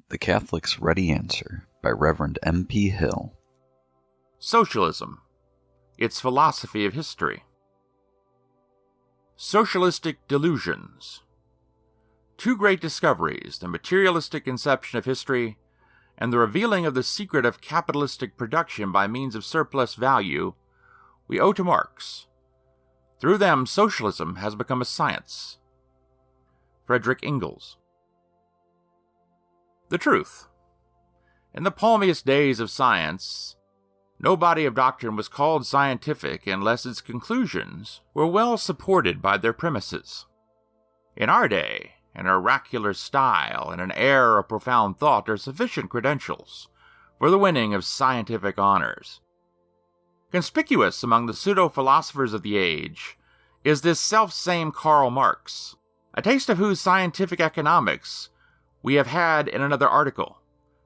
The Catholic's Ready Answer by Reverend M.P. Hill. Socialism, its philosophy of history. Socialistic delusions. Two great discoveries, the materialistic conception of history and the revealing of the secret of capitalistic production by means of surplus value, we owe to Marx. Through them, socialism has become a science. Frederick Engels. The truth. In the palmiest days of science, no body of doctrine was called scientific unless its conclusions were well supported by their premises. In our day, an oracular style and an air of profound thought are sufficient credentials for the winning of scientific honors. Conspicuous among the pseudo-philosophers of the age is this self-same Karl Marx, a taste of whose scientific economics we have had in another article.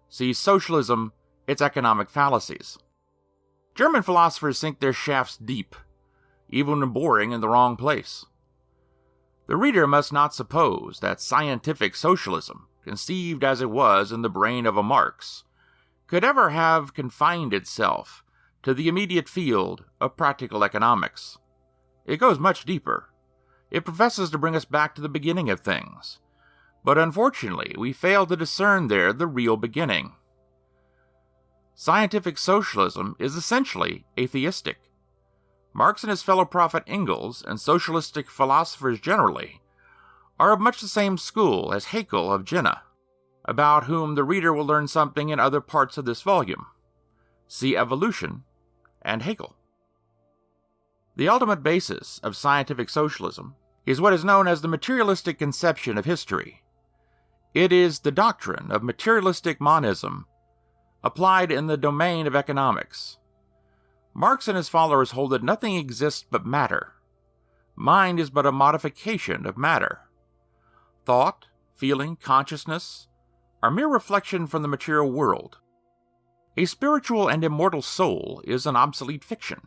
See Socialism, Its Economic Fallacies. German philosophers sink their shafts deep, even when boring in the wrong place. The reader must not suppose that scientific socialism, conceived as it was in the brain of a Marx, could ever have confined itself to the immediate field of practical economics. It goes much deeper. It professes to bring us back to the beginning of things, but unfortunately we fail to discern there the real beginning. Scientific socialism is essentially atheistic. Marx and his fellow prophet Engels, and socialistic philosophers generally, are of much the same school as Haeckel of Jena, about whom the reader will learn something in other parts of this volume. See Evolution and Haeckel. The ultimate basis of scientific socialism is what is known as the materialistic conception of history. It is the doctrine of materialistic monism applied in the domain of economics. Marx and his followers hold that nothing exists but matter. Mind is but a modification of matter. Thought, feeling, consciousness are mere reflection from the material world. A spiritual and immortal soul is an obsolete fiction.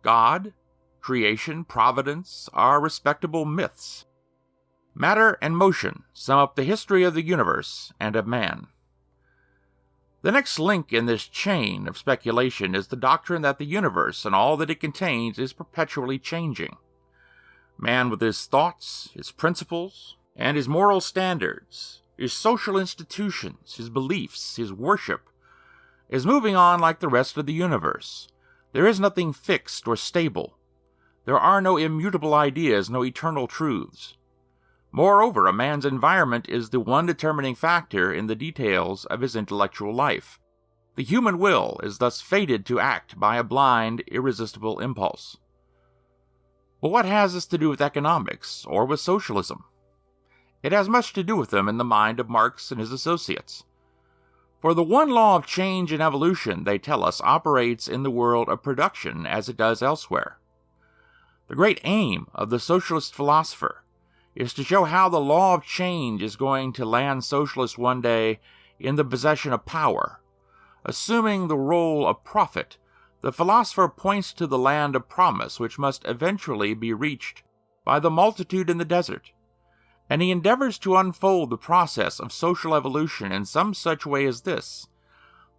God, creation, providence are respectable myths. Matter and motion sum up the history of the universe and of man. The next link in this chain of speculation is the doctrine that the universe and all that it contains is perpetually changing. Man, with his thoughts, his principles, and his moral standards, his social institutions, his beliefs, his worship, is moving on like the rest of the universe. There is nothing fixed or stable. There are no immutable ideas, no eternal truths. Moreover, a man's environment is the one determining factor in the details of his intellectual life. The human will is thus fated to act by a blind, irresistible impulse. But what has this to do with economics or with socialism? It has much to do with them in the mind of Marx and his associates. For the one law of change and evolution, they tell us, operates in the world of production as it does elsewhere. The great aim of the socialist philosopher is to show how the law of change is going to land socialists one day in the possession of power. Assuming the role of prophet, the philosopher points to the land of promise which must eventually be reached by the multitude in the desert, and he endeavors to unfold the process of social evolution in some such way as this.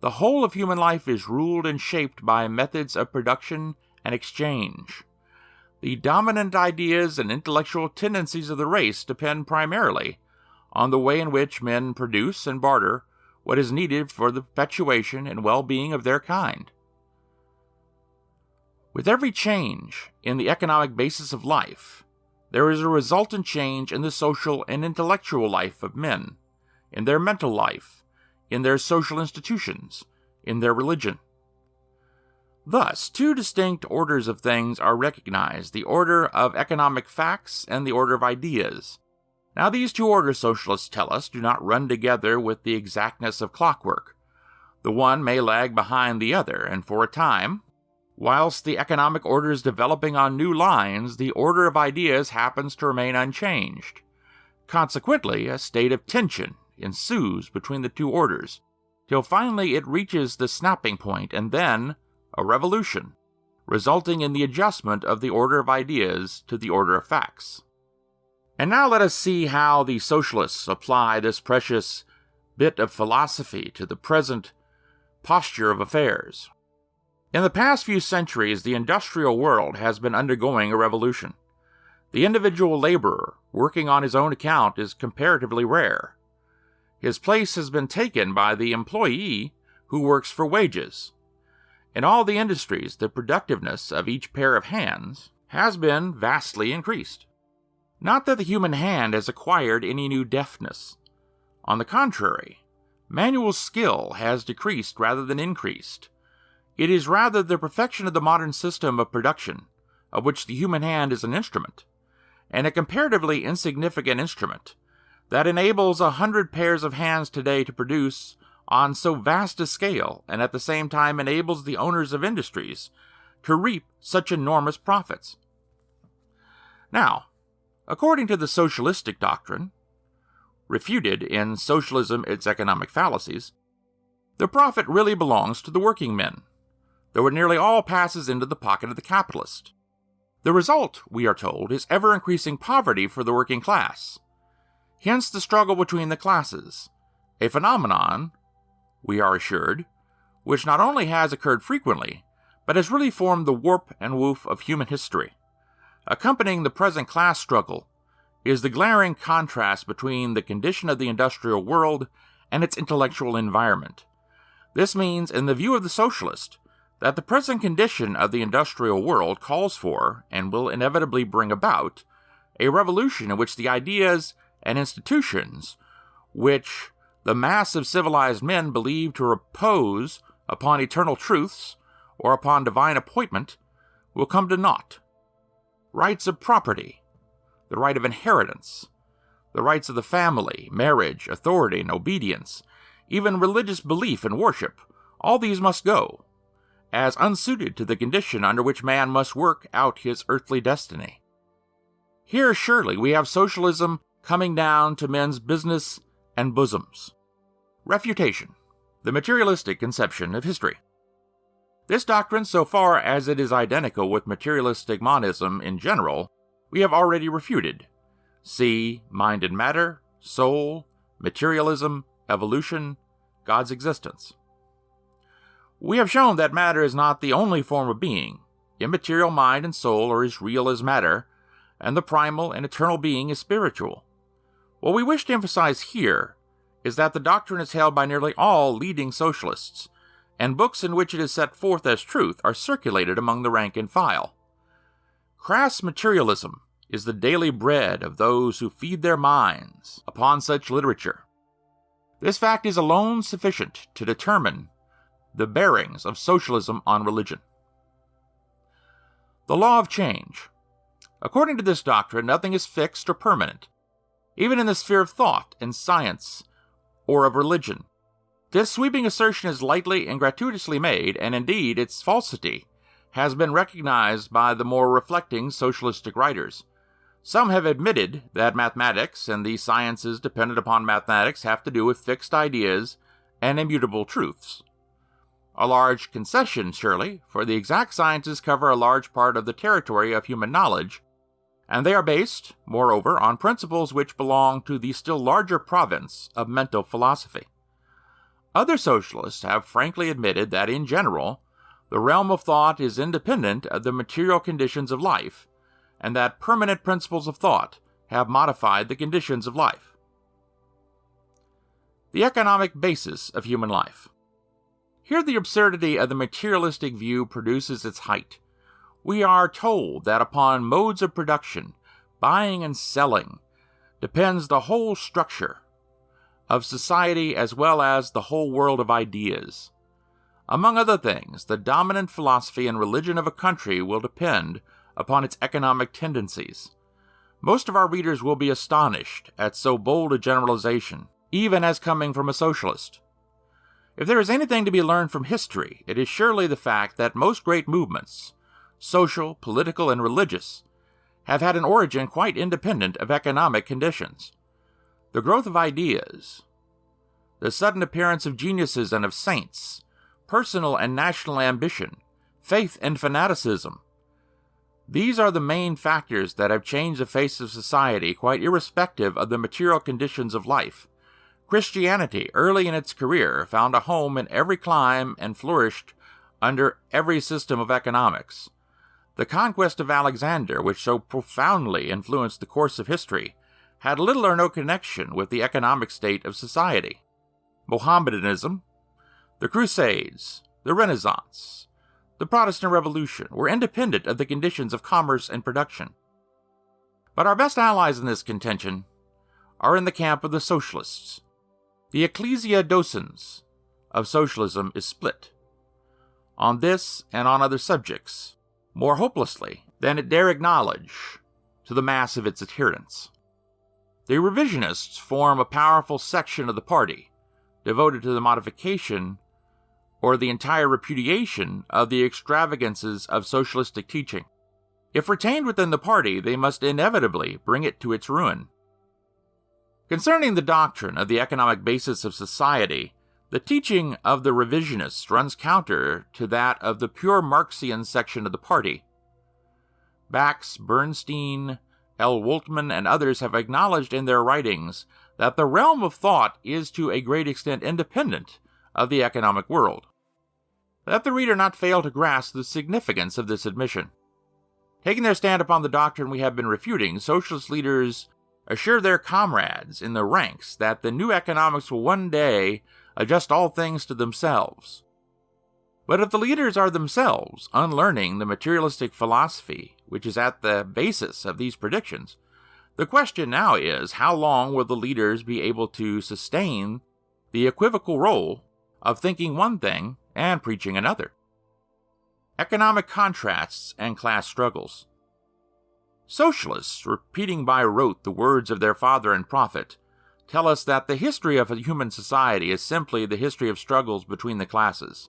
The whole of human life is ruled and shaped by methods of production and exchange. The dominant ideas and intellectual tendencies of the race depend primarily on the way in which men produce and barter what is needed for the perpetuation and well-being of their kind. With every change in the economic basis of life, there is a resultant change in the social and intellectual life of men, in their mental life, in their social institutions, in their religion. Thus, two distinct orders of things are recognized, the order of economic facts and the order of ideas. Now these two orders, socialists tell us, do not run together with the exactness of clockwork. The one may lag behind the other, and for a time, whilst the economic order is developing on new lines, the order of ideas happens to remain unchanged. Consequently, a state of tension ensues between the two orders, till finally it reaches the snapping point, and then a revolution, resulting in the adjustment of the order of ideas to the order of facts. And now let us see how the socialists apply this precious bit of philosophy to the present posture of affairs. In the past few centuries, the industrial world has been undergoing a revolution. The individual laborer working on his own account is comparatively rare. His place has been taken by the employee who works for wages. In all the industries, the productiveness of each pair of hands has been vastly increased. Not that the human hand has acquired any new deftness. On the contrary, manual skill has decreased rather than increased. It is rather the perfection of the modern system of production, of which the human hand is an instrument, and a comparatively insignificant instrument, that enables 100 pairs of hands today to produce on so vast a scale, and at the same time enables the owners of industries to reap such enormous profits. Now, according to the socialistic doctrine, refuted in Socialism, Its Economic Fallacies, the profit really belongs to the working men, though it nearly all passes into the pocket of the capitalist. The result, we are told, is ever-increasing poverty for the working class. Hence the struggle between the classes, a phenomenon, we are assured, which not only has occurred frequently, but has really formed the warp and woof of human history. Accompanying the present class struggle is the glaring contrast between the condition of the industrial world and its intellectual environment. This means, in the view of the socialist, that the present condition of the industrial world calls for, and will inevitably bring about, a revolution in which the ideas and institutions which the mass of civilized men believe to repose upon eternal truths or upon divine appointment will come to naught. Rights of property, the right of inheritance, the rights of the family, marriage, authority, and obedience, even religious belief and worship, all these must go, as unsuited to the condition under which man must work out his earthly destiny. Here, surely, we have socialism coming down to men's business and bosoms. Refutation, the materialistic conception of history. This doctrine, so far as it is identical with materialistic monism in general, we have already refuted. See Mind and Matter, Soul, Materialism, Evolution, God's Existence. We have shown that matter is not the only form of being. Immaterial mind and soul are as real as matter, and the primal and eternal being is spiritual. What we wish to emphasize here is that the doctrine is held by nearly all leading socialists, and books in which it is set forth as truth are circulated among the rank and file. Crass materialism is the daily bread of those who feed their minds upon such literature. This fact is alone sufficient to determine the bearings of socialism on religion. The law of change. According to this doctrine, nothing is fixed or permanent, even in the sphere of thought and science or of religion. This sweeping assertion is lightly and gratuitously made, and indeed its falsity has been recognized by the more reflecting socialistic writers. Some have admitted that mathematics and the sciences dependent upon mathematics have to do with fixed ideas and immutable truths. A large concession, surely, for the exact sciences cover a large part of the territory of human knowledge, and they are based, moreover, on principles which belong to the still larger province of mental philosophy. Other socialists have frankly admitted that, in general, the realm of thought is independent of the material conditions of life, and that permanent principles of thought have modified the conditions of life. The economic basis of human life. Here the absurdity of the materialistic view produces its height. We are told that upon modes of production, buying and selling, depends the whole structure of society as well as the whole world of ideas. Among other things, the dominant philosophy and religion of a country will depend upon its economic tendencies. Most of our readers will be astonished at so bold a generalization, even as coming from a socialist. If there is anything to be learned from history, it is surely the fact that most great movements, social, political, and religious, have had an origin quite independent of economic conditions. The growth of ideas, the sudden appearance of geniuses and of saints, personal and national ambition, faith and fanaticism, these are the main factors that have changed the face of society quite irrespective of the material conditions of life. Christianity, early in its career, found a home in every clime and flourished under every system of economics. The conquest of Alexander, which so profoundly influenced the course of history, had little or no connection with the economic state of society. Mohammedanism, the Crusades, the Renaissance, the Protestant Revolution were independent of the conditions of commerce and production. But our best allies in this contention are in the camp of the socialists. The ecclesia docens of socialism is split on this and on other subjects more hopelessly than it dare acknowledge to the mass of its adherents. The revisionists form a powerful section of the party devoted to the modification or the entire repudiation of the extravagances of socialistic teaching. If retained within the party, they must inevitably bring it to its ruin. Concerning the doctrine of the economic basis of society, the teaching of the revisionists runs counter to that of the pure Marxian section of the party. Bax, Bernstein, L. Woltman, and others have acknowledged in their writings that the realm of thought is to a great extent independent of the economic world. Let the reader not fail to grasp the significance of this admission. Taking their stand upon the doctrine we have been refuting, socialist leaders assure their comrades in the ranks that the new economics will one day adjust all things to themselves. But if the leaders are themselves unlearning the materialistic philosophy which is at the basis of these predictions, the question now is, how long will the leaders be able to sustain the equivocal role of thinking one thing and preaching another? Economic contrasts and class struggles. Socialists, repeating by rote the words of their father and prophet, tell us that the history of a human society is simply the history of struggles between the classes.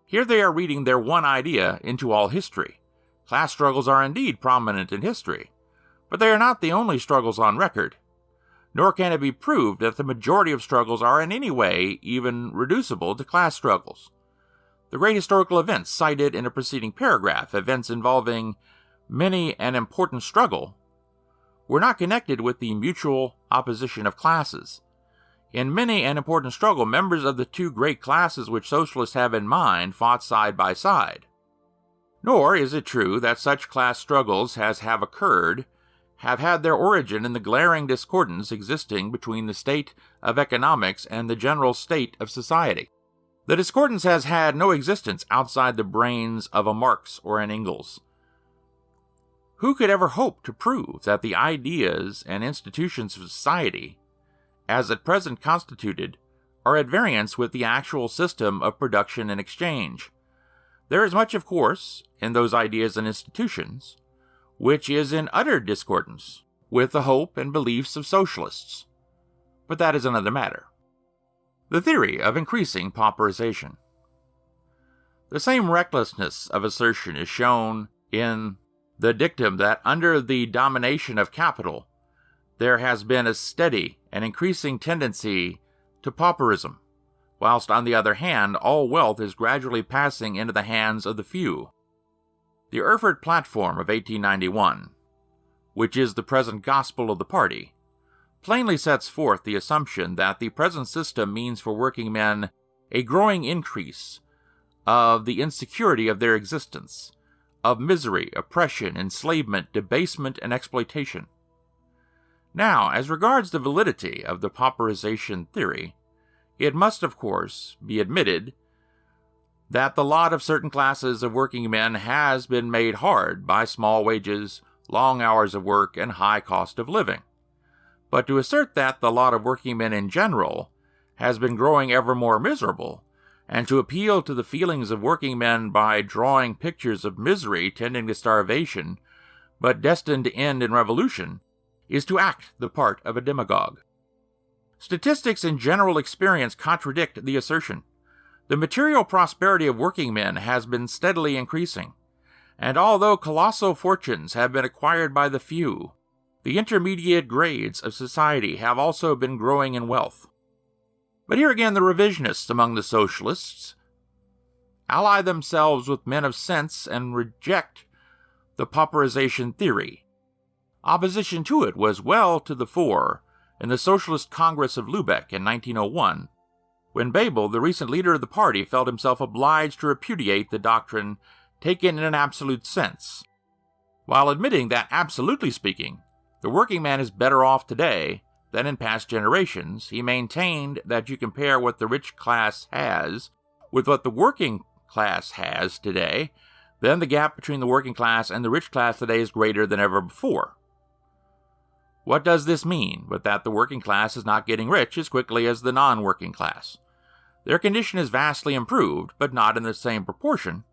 Here they are reading their one idea into all history. Class struggles are indeed prominent in history, but they are not the only struggles on record, nor can it be proved that the majority of struggles are in any way even reducible to class struggles. The great historical events cited in a preceding paragraph, events involving many an important struggle, were not connected with the mutual opposition of classes. In many an important struggle, members of the two great classes which socialists have in mind fought side by side. Nor is it true that such class struggles as have occurred have had their origin in the glaring discordance existing between the state of economics and the general state of society. The discordance has had no existence outside the brains of a Marx or an Engels. Who could ever hope to prove that the ideas and institutions of society, as at present constituted, are at variance with the actual system of production and exchange? There is much, of course, in those ideas and institutions, which is in utter discordance with the hope and beliefs of socialists. But that is another matter. The theory of increasing pauperization. The same recklessness of assertion is shown in the dictum that under the domination of capital, there has been a steady and increasing tendency to pauperism, whilst on the other hand, all wealth is gradually passing into the hands of the few. The Erfurt Platform of 1891, which is the present gospel of the party, plainly sets forth the assumption that the present system means for working men a growing increase of the insecurity of their existence, of misery, oppression, enslavement, debasement, and exploitation. Now, as regards the validity of the pauperization theory, it must, of course, be admitted that the lot of certain classes of working men has been made hard by small wages, long hours of work, and high cost of living. But to assert that the lot of working men in general has been growing ever more miserable, and to appeal to the feelings of working men by drawing pictures of misery tending to starvation, but destined to end in revolution, is to act the part of a demagogue. Statistics and general experience contradict the assertion. The material prosperity of working men has been steadily increasing, and although colossal fortunes have been acquired by the few, the intermediate grades of society have also been growing in wealth. But here again the revisionists among the socialists ally themselves with men of sense and reject the pauperization theory. Opposition to it was well to the fore in the Socialist Congress of Lubeck in 1901, when Bebel, the recent leader of the party, felt himself obliged to repudiate the doctrine taken in an absolute sense. While admitting that, absolutely speaking, the working man is better off today than in past generations, he maintained that you compare what the rich class has with what the working class has today, then the gap between the working class and the rich class today is greater than ever before. What does this mean but that the working class is not getting rich as quickly as the non-working class? Their condition is vastly improved, but not in the same proportion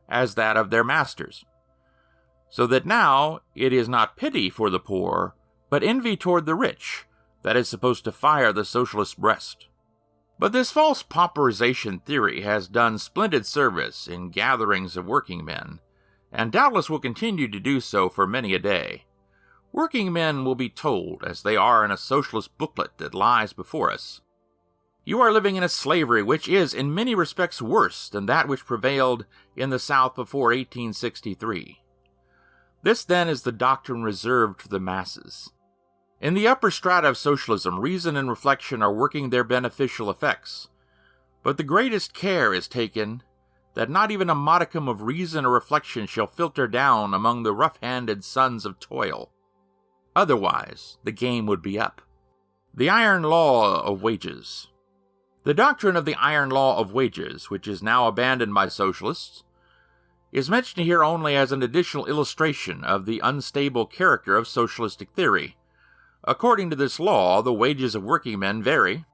as that of their masters. So that now it is not pity for the poor, but envy toward the rich, that is supposed to fire the socialist breast. But this false pauperization theory has done splendid service in gatherings of working men, and doubtless will continue to do so for many a day. Working men will be told, as they are in a socialist booklet that lies before us, you are living in a slavery which is in many respects worse than that which prevailed in the South before 1863. This, then, is the doctrine reserved for the masses. In the upper strata of socialism, reason and reflection are working their beneficial effects, but the greatest care is taken that not even a modicum of reason or reflection shall filter down among the rough-handed sons of toil. Otherwise, the game would be up. The iron law of wages. The doctrine of the iron law of wages, which is now abandoned by socialists, is mentioned here only as an additional illustration of the unstable character of socialistic theory. According to this law, the wages of working men vary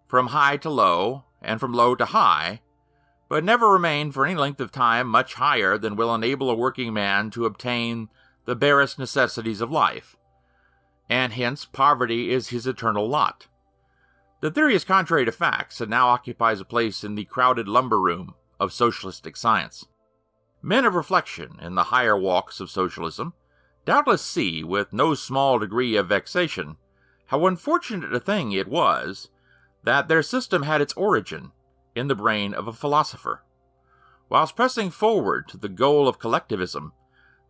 from high to low and from low to high, but never remain for any length of time much higher than will enable a working man to obtain the barest necessities of life, and hence poverty is his eternal lot. The theory is contrary to facts and now occupies a place in the crowded lumber room of socialistic science. Men of reflection in the higher walks of socialism doubtless see, with no small degree of vexation, how unfortunate a thing it was that their system had its origin in the brain of a philosopher. Whilst pressing forward to the goal of collectivism,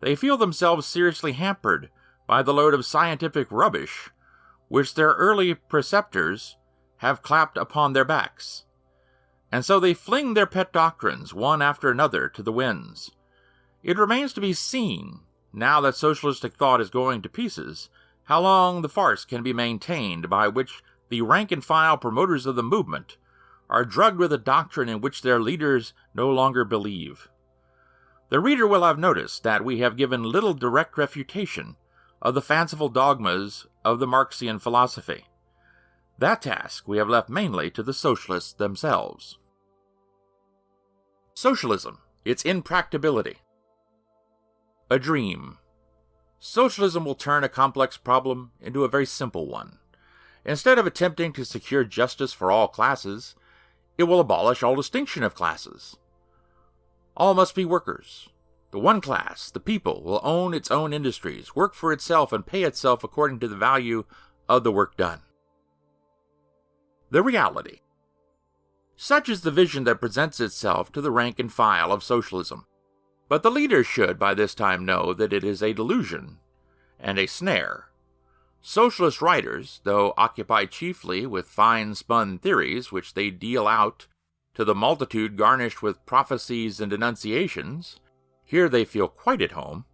they feel themselves seriously hampered by the load of scientific rubbish which their early preceptors have clapped upon their backs. And so they fling their pet doctrines one after another to the winds. It remains to be seen, now that socialistic thought is going to pieces, how long the farce can be maintained by which the rank-and-file promoters of the movement are drugged with a doctrine in which their leaders no longer believe. The reader will have noticed that we have given little direct refutation of the fanciful dogmas of the Marxian philosophy. That task we have left mainly to the socialists themselves. Socialism, its impracticability. A dream. Socialism will turn a complex problem into a very simple one. Instead of attempting to secure justice for all classes, it will abolish all distinction of classes. All must be workers. The one class, the people, will own its own industries, work for itself, and pay itself according to the value of the work done. The reality. Such is the vision that presents itself to the rank and file of socialism. But the leaders should by this time know that it is a delusion and a snare. Socialist writers, though occupied chiefly with fine-spun theories which they deal out to the multitude garnished with prophecies and denunciations, here they feel quite at home,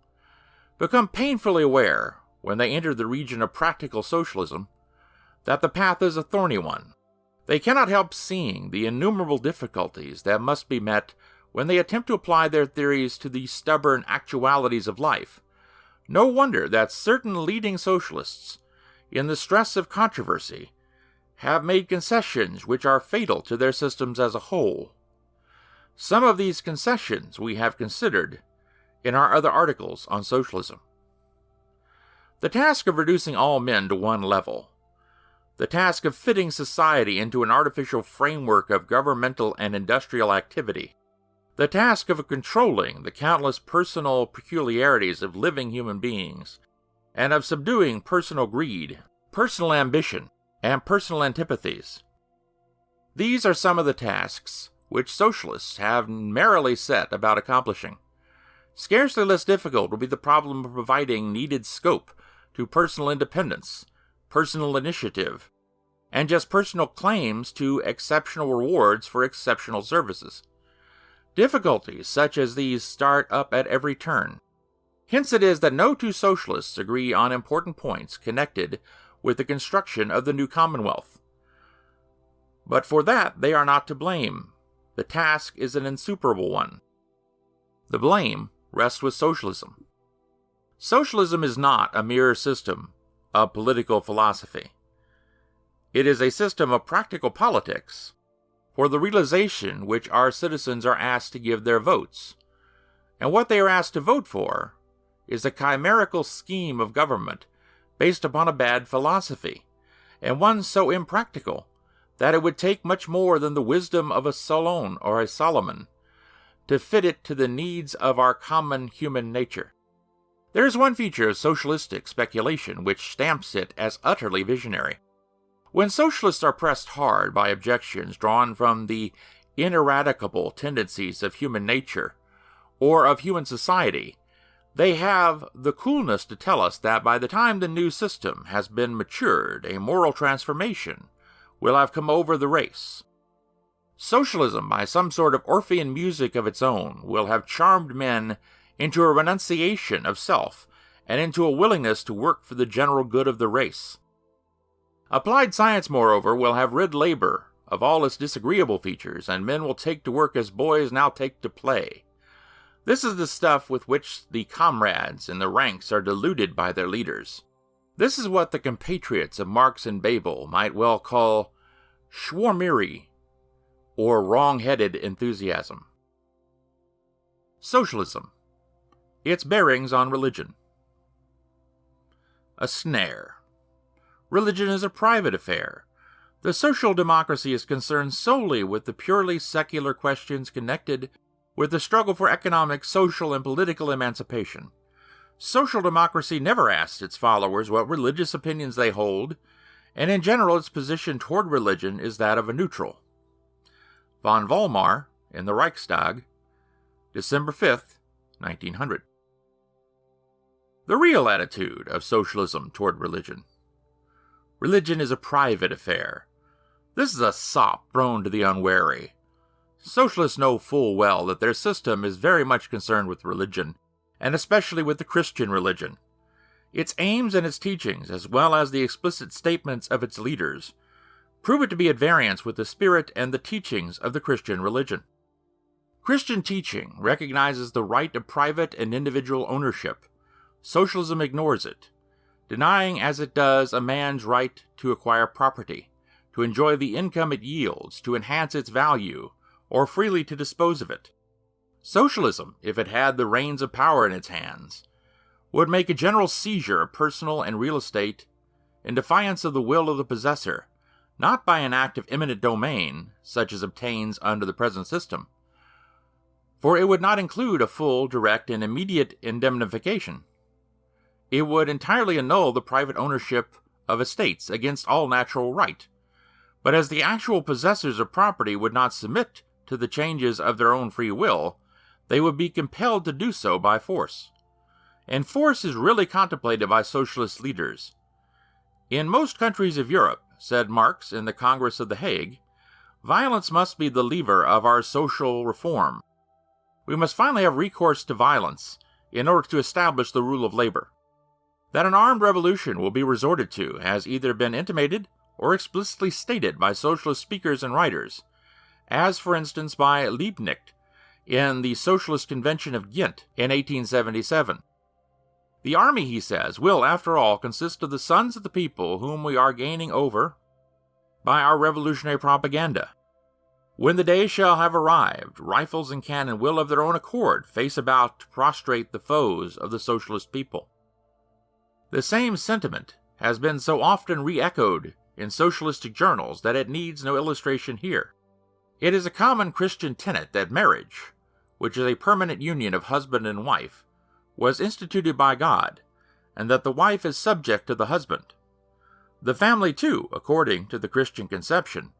become painfully aware, when they enter the region of practical socialism, that the path is a thorny one. They cannot help seeing the innumerable difficulties that must be met when they attempt to apply their theories to the stubborn actualities of life. No wonder that certain leading socialists, in the stress of controversy, have made concessions which are fatal to their systems as a whole. Some of these concessions we have considered in our other articles on socialism. The task of reducing all men to one level, the task of fitting society into an artificial framework of governmental and industrial activity, the task of controlling the countless personal peculiarities of living human beings, and of subduing personal greed, personal ambition, and personal antipathies. These are some of the tasks which socialists have merrily set about accomplishing. Scarcely less difficult will be the problem of providing needed scope to personal independence, personal initiative, and just personal claims to exceptional rewards for exceptional services. Difficulties such as these start up at every turn. Hence it is that no two socialists agree on important points connected with the construction of the new Commonwealth. But for that they are not to blame. The task is an insuperable one. The blame rests with socialism. Socialism is not a mere system of political philosophy. It is a system of practical politics for the realization which our citizens are asked to give their votes. And what they are asked to vote for is a chimerical scheme of government based upon a bad philosophy, and one so impractical that it would take much more than the wisdom of a Solon or a Solomon to fit it to the needs of our common human nature. There is one feature of socialistic speculation which stamps it as utterly visionary. When socialists are pressed hard by objections drawn from the ineradicable tendencies of human nature or of human society, they have the coolness to tell us that by the time the new system has been matured, a moral transformation will have come over the race. Socialism, by some sort of Orphean music of its own, will have charmed men into a renunciation of self and into a willingness to work for the general good of the race. Applied science, moreover, will have rid labor of all its disagreeable features, and men will take to work as boys now take to play. This is the stuff with which the comrades in the ranks are deluded by their leaders. This is what the compatriots of Marx and Bebel might well call schwärmerei, or wrong-headed enthusiasm. Socialism. Its bearings on religion. A snare. Religion is a private affair. The social democracy is concerned solely with the purely secular questions connected with the struggle for economic, social, and political emancipation. Social democracy never asks its followers what religious opinions they hold, and in general its position toward religion is that of a neutral. Von Weimar, in the Reichstag, December 5th, 1900. The real attitude of socialism toward religion. Religion is a private affair. This is a sop thrown to the unwary. Socialists know full well that their system is very much concerned with religion, and especially with the Christian religion. Its aims and its teachings, as well as the explicit statements of its leaders, prove it to be at variance with the spirit and the teachings of the Christian religion. Christian teaching recognizes the right of private and individual ownership. Socialism ignores it, denying as it does a man's right to acquire property, to enjoy the income it yields, to enhance its value, or freely to dispose of it. Socialism, if it had the reins of power in its hands, would make a general seizure of personal and real estate in defiance of the will of the possessor, not by an act of eminent domain, such as obtains under the present system, for it would not include a full, direct, and immediate indemnification. It would entirely annul the private ownership of estates against all natural right, but as the actual possessors of property would not submit to the changes of their own free will, they would be compelled to do so by force. And force is really contemplated by socialist leaders. In most countries of Europe, said Marx in the Congress of The Hague, violence must be the lever of our social reform. We must finally have recourse to violence in order to establish the rule of labor. That an armed revolution will be resorted to has either been intimated or explicitly stated by socialist speakers and writers, as for instance by Liebknecht in the Socialist Convention of Ghent in 1877. The army, he says, will, after all, consist of the sons of the people whom we are gaining over by our revolutionary propaganda. When the day shall have arrived, rifles and cannon will of their own accord face about to prostrate the foes of the socialist people. The same sentiment has been so often re-echoed in socialistic journals that it needs no illustration here. It is a common Christian tenet that marriage, which is a permanent union of husband and wife, was instituted by God, and that the wife is subject to the husband. The family, too, according to the Christian conception,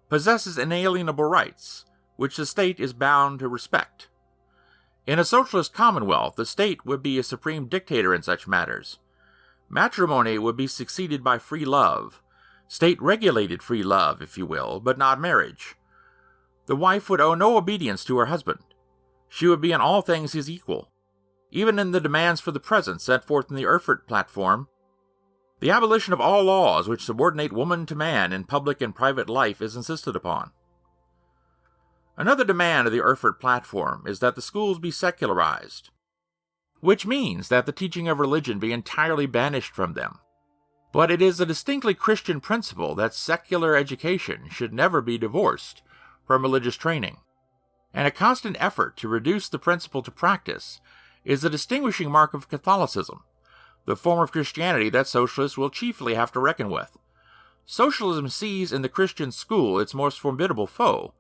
possesses inalienable rights, which the state is bound to respect. In a socialist commonwealth, the state would be a supreme dictator in such matters. Matrimony would be succeeded by free love, state-regulated free love, if you will, but not marriage. The wife would owe no obedience to her husband. She would be in all things his equal, even in the demands for the present set forth in the Erfurt Platform. The abolition of all laws which subordinate woman to man in public and private life is insisted upon. Another demand of the Erfurt Platform is that the schools be secularized, which means that the teaching of religion be entirely banished from them. But it is a distinctly Christian principle that secular education should never be divorced from religious training, and a constant effort to reduce the principle to practice is a distinguishing mark of Catholicism, the form of Christianity that socialists will chiefly have to reckon with. Socialism sees in the Christian school its most formidable foe,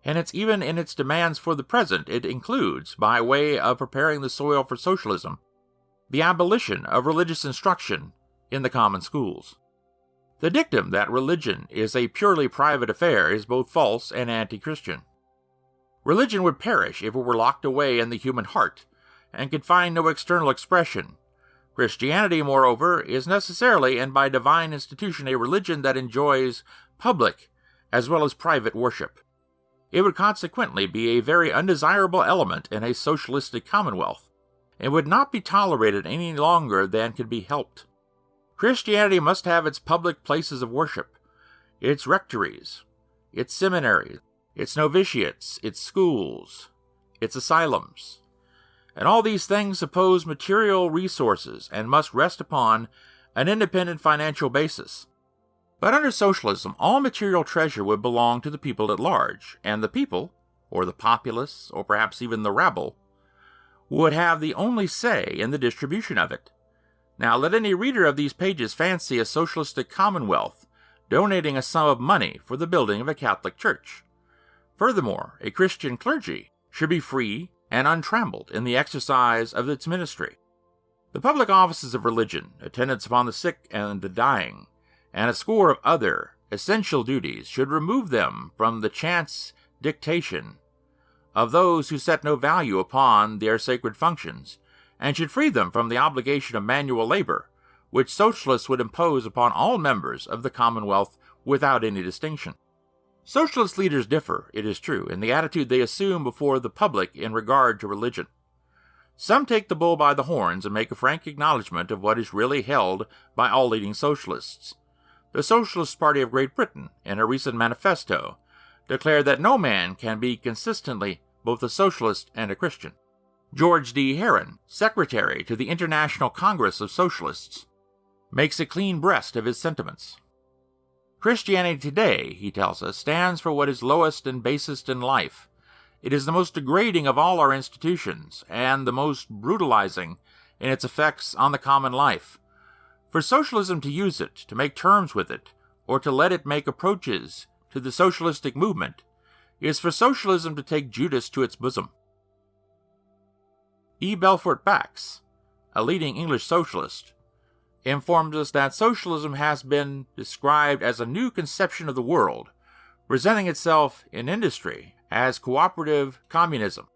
and even in its demands for the present it includes, by way of preparing the soil for socialism, the abolition of religious instruction in the common schools. The dictum that religion is a purely private affair is both false and anti-Christian. Religion would perish if it were locked away in the human heart and could find no external expression. Christianity, moreover, is necessarily and by divine institution a religion that enjoys public as well as private worship. It would consequently be a very undesirable element in a socialistic commonwealth, and would not be tolerated any longer than could be helped. Christianity must have its public places of worship, its rectories, its seminaries, its novitiates, its schools, its asylums. And all these things suppose material resources and must rest upon an independent financial basis. But under socialism, all material treasure would belong to the people at large, and the people, or the populace, or perhaps even the rabble, would have the only say in the distribution of it. Now let any reader of these pages fancy a socialistic commonwealth donating a sum of money for the building of a Catholic church. Furthermore, a Christian clergy should be free and untrammeled in the exercise of its ministry. The public offices of religion, attendance upon the sick and the dying, and a score of other essential duties should remove them from the chance dictation of those who set no value upon their sacred functions, and should free them from the obligation of manual labor, which socialists would impose upon all members of the Commonwealth without any distinction. Socialist leaders differ, it is true, in the attitude they assume before the public in regard to religion. Some take the bull by the horns and make a frank acknowledgment of what is really held by all leading socialists. The Socialist Party of Great Britain, in a recent manifesto, declared that no man can be consistently both a socialist and a Christian. George D. Herron, secretary to the International Congress of Socialists, makes a clean breast of his sentiments. Christianity today, he tells us, stands for what is lowest and basest in life. It is the most degrading of all our institutions, and the most brutalizing in its effects on the common life. For socialism to use it, to make terms with it, or to let it make approaches to the socialistic movement, is for socialism to take Judas to its bosom. E. Belfort Bax, a leading English socialist, informs us that socialism has been described as a new conception of the world, presenting itself in industry as cooperative communism,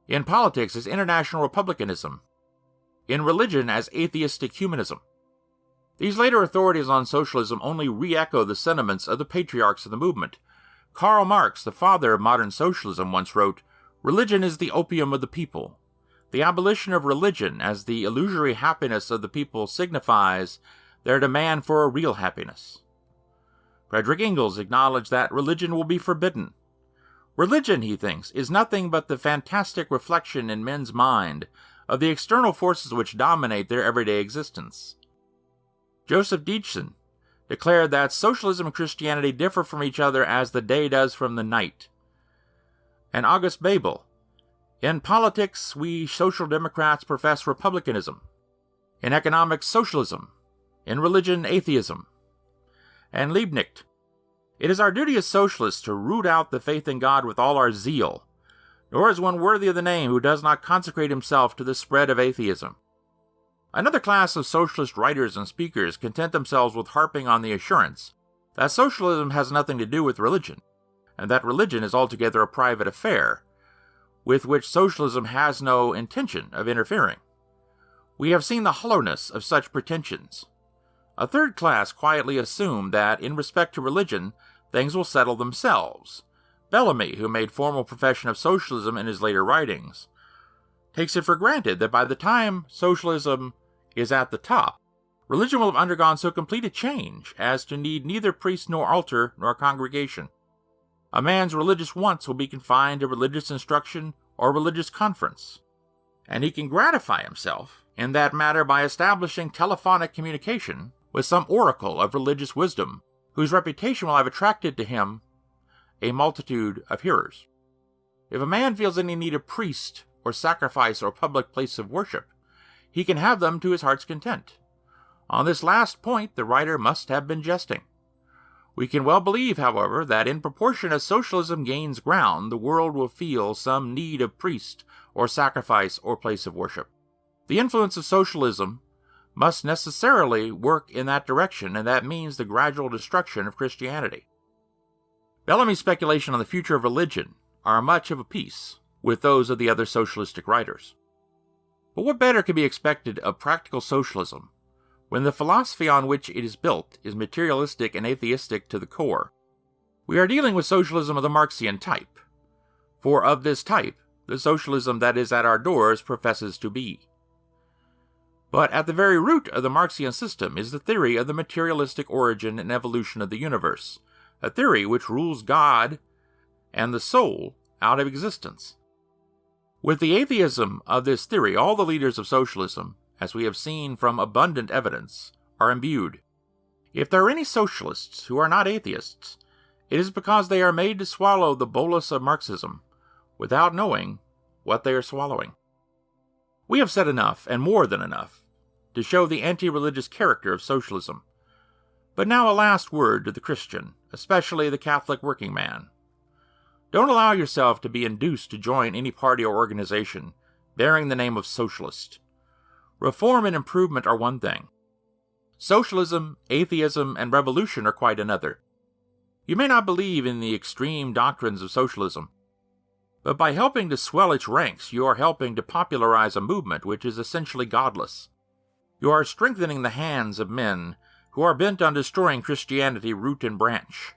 in politics as international republicanism, in religion as atheistic humanism. These later authorities on socialism only re-echo the sentiments of the patriarchs of the movement. Karl Marx, the father of modern socialism, once wrote, "Religion is the opium of the people. The abolition of religion as the illusory happiness of the people signifies their demand for a real happiness." Frederick Engels acknowledged that religion will be forbidden. Religion, he thinks, is nothing but the fantastic reflection in men's mind of the external forces which dominate their everyday existence. Joseph Dietzen declared that socialism and Christianity differ from each other as the day does from the night. And August Bebel, "In politics, we social democrats profess republicanism. In economics, socialism. In religion, atheism." And Liebknecht, "It is our duty as socialists to root out the faith in God with all our zeal, nor is one worthy of the name who does not consecrate himself to the spread of atheism." Another class of socialist writers and speakers content themselves with harping on the assurance that socialism has nothing to do with religion, and that religion is altogether a private affair, with which socialism has no intention of interfering. We have seen the hollowness of such pretensions. A third class quietly assume that, in respect to religion, things will settle themselves. Bellamy, who made formal profession of socialism in his later writings, takes it for granted that by the time socialism is at the top, religion will have undergone so complete a change as to need neither priest nor altar nor congregation. A man's religious wants will be confined to religious instruction or religious conference, and he can gratify himself in that matter by establishing telephonic communication with some oracle of religious wisdom, whose reputation will have attracted to him a multitude of hearers. If a man feels any need of priest or sacrifice or public place of worship, he can have them to his heart's content. On this last point the writer must have been jesting. We can well believe, however, that in proportion as socialism gains ground, the world will feel some need of priest or sacrifice or place of worship. The influence of socialism must necessarily work in that direction, and that means the gradual destruction of Christianity. Bellamy's speculation on the future of religion are much of a piece with those of the other socialistic writers. But what better can be expected of practical socialism when the philosophy on which it is built is materialistic and atheistic to the core? We are dealing with socialism of the Marxian type, for of this type the socialism that is at our doors professes to be. But at the very root of the Marxian system is the theory of the materialistic origin and evolution of the universe, a theory which rules God and the soul out of existence. With the atheism of this theory, all the leaders of socialism, as we have seen from abundant evidence, are imbued. If there are any socialists who are not atheists, it is because they are made to swallow the bolus of Marxism without knowing what they are swallowing. We have said enough, and more than enough, to show the anti-religious character of socialism. But now a last word to the Christian, especially the Catholic working man. Don't allow yourself to be induced to join any party or organization bearing the name of socialist. Reform and improvement are one thing. Socialism, atheism, and revolution are quite another. You may not believe in the extreme doctrines of socialism, but by helping to swell its ranks, you are helping to popularize a movement which is essentially godless. You are strengthening the hands of men who are bent on destroying Christianity root and branch.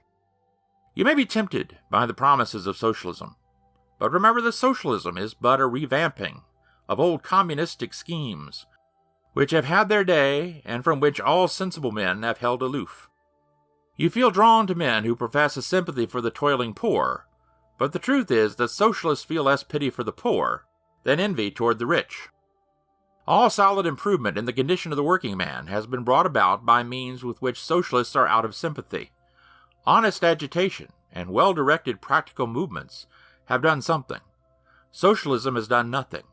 You may be tempted by the promises of socialism, but remember that socialism is but a revamping of old communistic schemes, which have had their day and from which all sensible men have held aloof. You feel drawn to men who profess a sympathy for the toiling poor, but the truth is that socialists feel less pity for the poor than envy toward the rich. All solid improvement in the condition of the working man has been brought about by means with which socialists are out of sympathy. Honest agitation and well-directed practical movements have done something. Socialism has done nothing,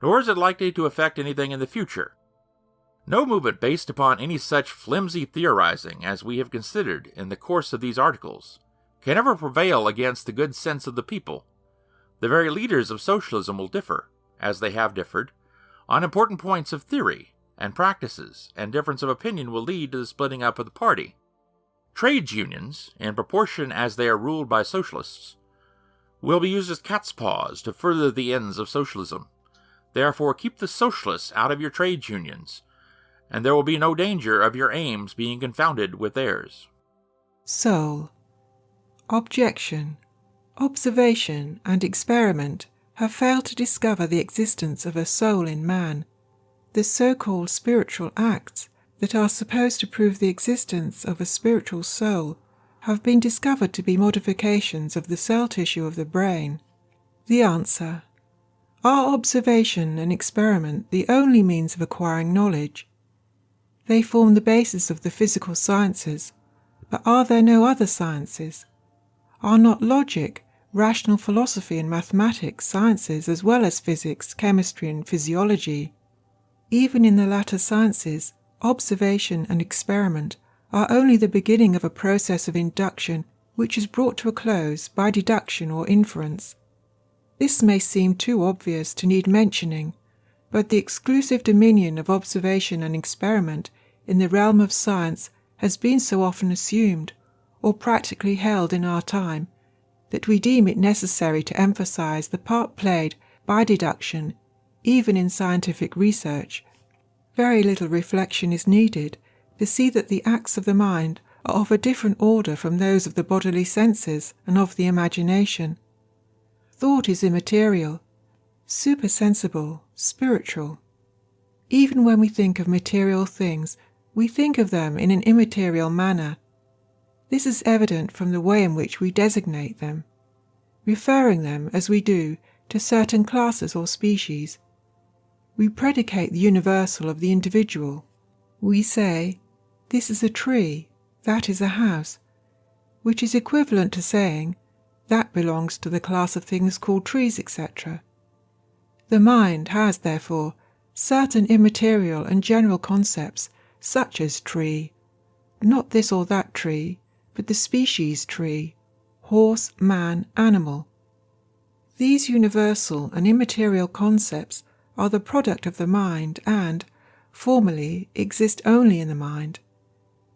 nor is it likely to effect anything in the future. No movement based upon any such flimsy theorizing as we have considered in the course of these articles can ever prevail against the good sense of the people. The very leaders of socialism will differ, as they have differed, on important points of theory and practices, and difference of opinion will lead to the splitting up of the party. Trades unions, in proportion as they are ruled by socialists, will be used as cat's paws to further the ends of socialism. Therefore, keep the socialists out of your trades unions, and there will be no danger of your aims being confounded with theirs. Soul. Objection, observation, and experiment have failed to discover the existence of a soul in man. The so-called spiritual acts that are supposed to prove the existence of a spiritual soul have been discovered to be modifications of the cell tissue of the brain. The answer: are observation and experiment the only means of acquiring knowledge? They form the basis of the physical sciences, but are there no other sciences? Are not logic, rational philosophy, and mathematics sciences as well as physics, chemistry, and physiology? Even in the latter sciences, observation and experiment are only the beginning of a process of induction which is brought to a close by deduction or inference. This may seem too obvious to need mentioning, but the exclusive dominion of observation and experiment in the realm of science has been so often assumed, or practically held in our time, that we deem it necessary to emphasize the part played by deduction, even in scientific research. Very little reflection is needed to see that the acts of the mind are of a different order from those of the bodily senses and of the imagination. Thought is immaterial, supersensible, spiritual. Even when we think of material things, we think of them in an immaterial manner. This is evident from the way in which we designate them, referring them, as we do, to certain classes or species. We predicate the universal of the individual. We say, "This is a tree, that is a house," which is equivalent to saying, "That belongs to the class of things called trees, etc." The mind has, therefore, certain immaterial and general concepts, such as tree, not this or that tree, but the species tree, horse, man, animal. These universal and immaterial concepts are the product of the mind and, formally, exist only in the mind.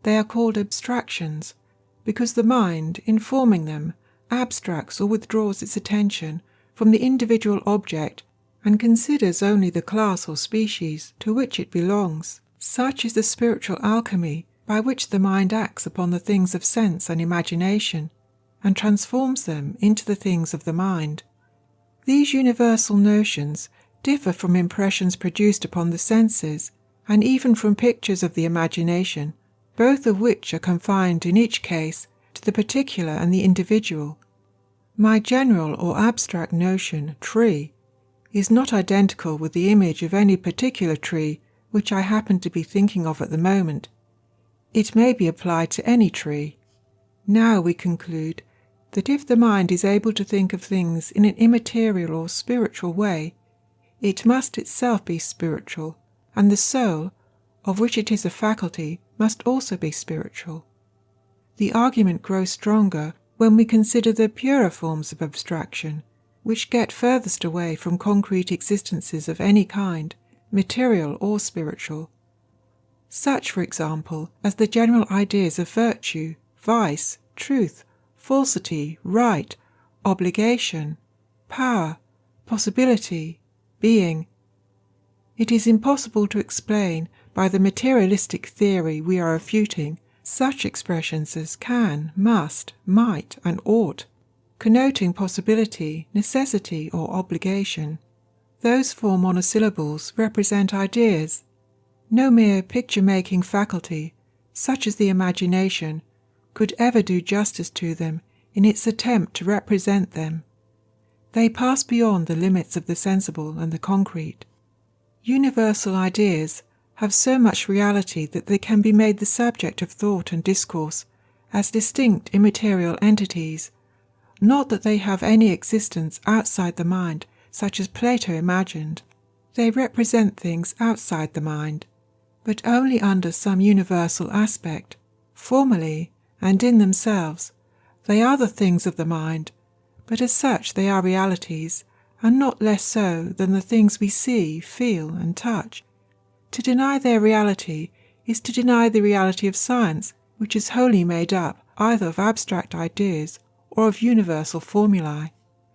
They are called abstractions, because the mind, in forming them, abstracts or withdraws its attention from the individual object and considers only the class or species to which it belongs. Such is the spiritual alchemy by which the mind acts upon the things of sense and imagination, and transforms them into the things of the mind. These universal notions differ from impressions produced upon the senses, and even from pictures of the imagination, both of which are confined in each case to the particular and the individual. My general or abstract notion, tree, is not identical with the image of any particular tree which I happen to be thinking of at the moment. It may be applied to any tree. Now we conclude that if the mind is able to think of things in an immaterial or spiritual way, it must itself be spiritual, and the soul, of which it is a faculty, must also be spiritual. The argument grows stronger when we consider the purer forms of abstraction, which get furthest away from concrete existences of any kind, material or spiritual. Such, for example, as the general ideas of virtue, vice, truth, falsity, right, obligation, power, possibility, being. It is impossible to explain by the materialistic theory we are refuting such expressions as can, must, might, and ought, connoting possibility, necessity, or obligation. Those four monosyllables represent ideas. No mere picture-making faculty, such as the imagination, could ever do justice to them in its attempt to represent them. They pass beyond the limits of the sensible and the concrete. Universal ideas have so much reality that they can be made the subject of thought and discourse as distinct immaterial entities, not that they have any existence outside the mind, such as Plato imagined. They represent things outside the mind, but only under some universal aspect. Formally, and in themselves, they are the things of the mind, but as such they are realities, and not less so than the things we see, feel, and touch. To deny their reality is to deny the reality of science, which is wholly made up either of abstract ideas or of universal formulae.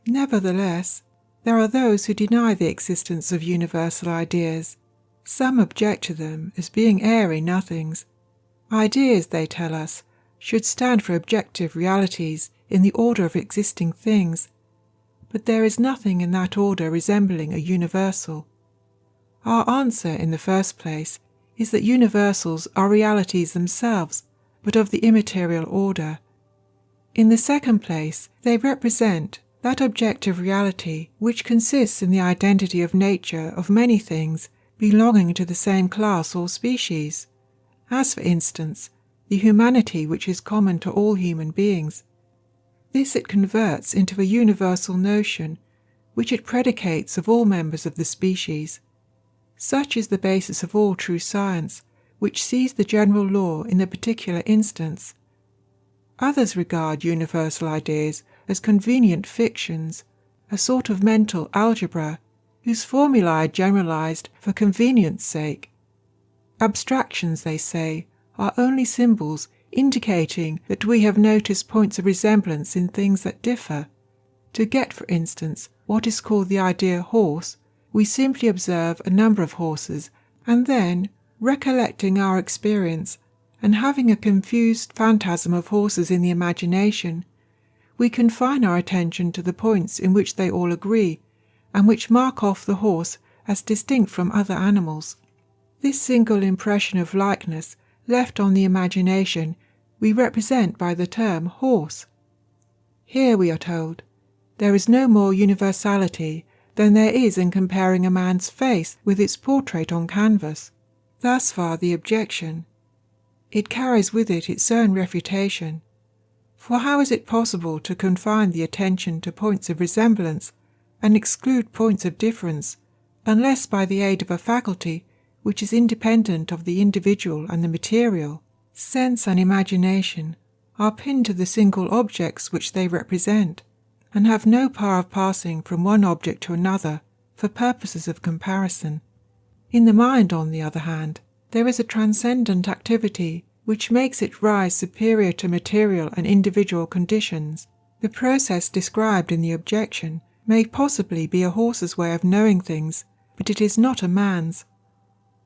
Nevertheless, there are those who deny the existence of universal ideas. Some object to them as being airy nothings. Ideas, they tell us, should stand for objective realities in the order of existing things, but there is nothing in that order resembling a universal. Our answer, in the first place, is that universals are realities themselves, but of the immaterial order. In the second place, they represent that objective reality which consists in the identity of nature of many things belonging to the same class or species, as, for instance, the humanity which is common to all human beings. This it converts into a universal notion, which it predicates of all members of the species. Such is the basis of all true science, which sees the general law in the particular instance. Others regard universal ideas as convenient fictions, a sort of mental algebra, whose formulae are generalized for convenience sake. Abstractions, they say, are only symbols indicating that we have noticed points of resemblance in things that differ. To get, for instance, what is called the idea horse, we simply observe a number of horses and then, recollecting our experience and having a confused phantasm of horses in the imagination, we confine our attention to the points in which they all agree and which mark off the horse as distinct from other animals. This single impression of likeness left on the imagination we represent by the term horse. Here, we are told, there is no more universality than there is in comparing a man's face with its portrait on canvas. Thus far the objection. It carries with it its own refutation. For how is it possible to confine the attention to points of resemblance and exclude points of difference, unless by the aid of a faculty which is independent of the individual and the material? Sense and imagination are pinned to the single objects which they represent, and have no power of passing from one object to another for purposes of comparison. In the mind, on the other hand, there is a transcendent activity which makes it rise superior to material and individual conditions. The process described in the objection may possibly be a horse's way of knowing things, but it is not a man's.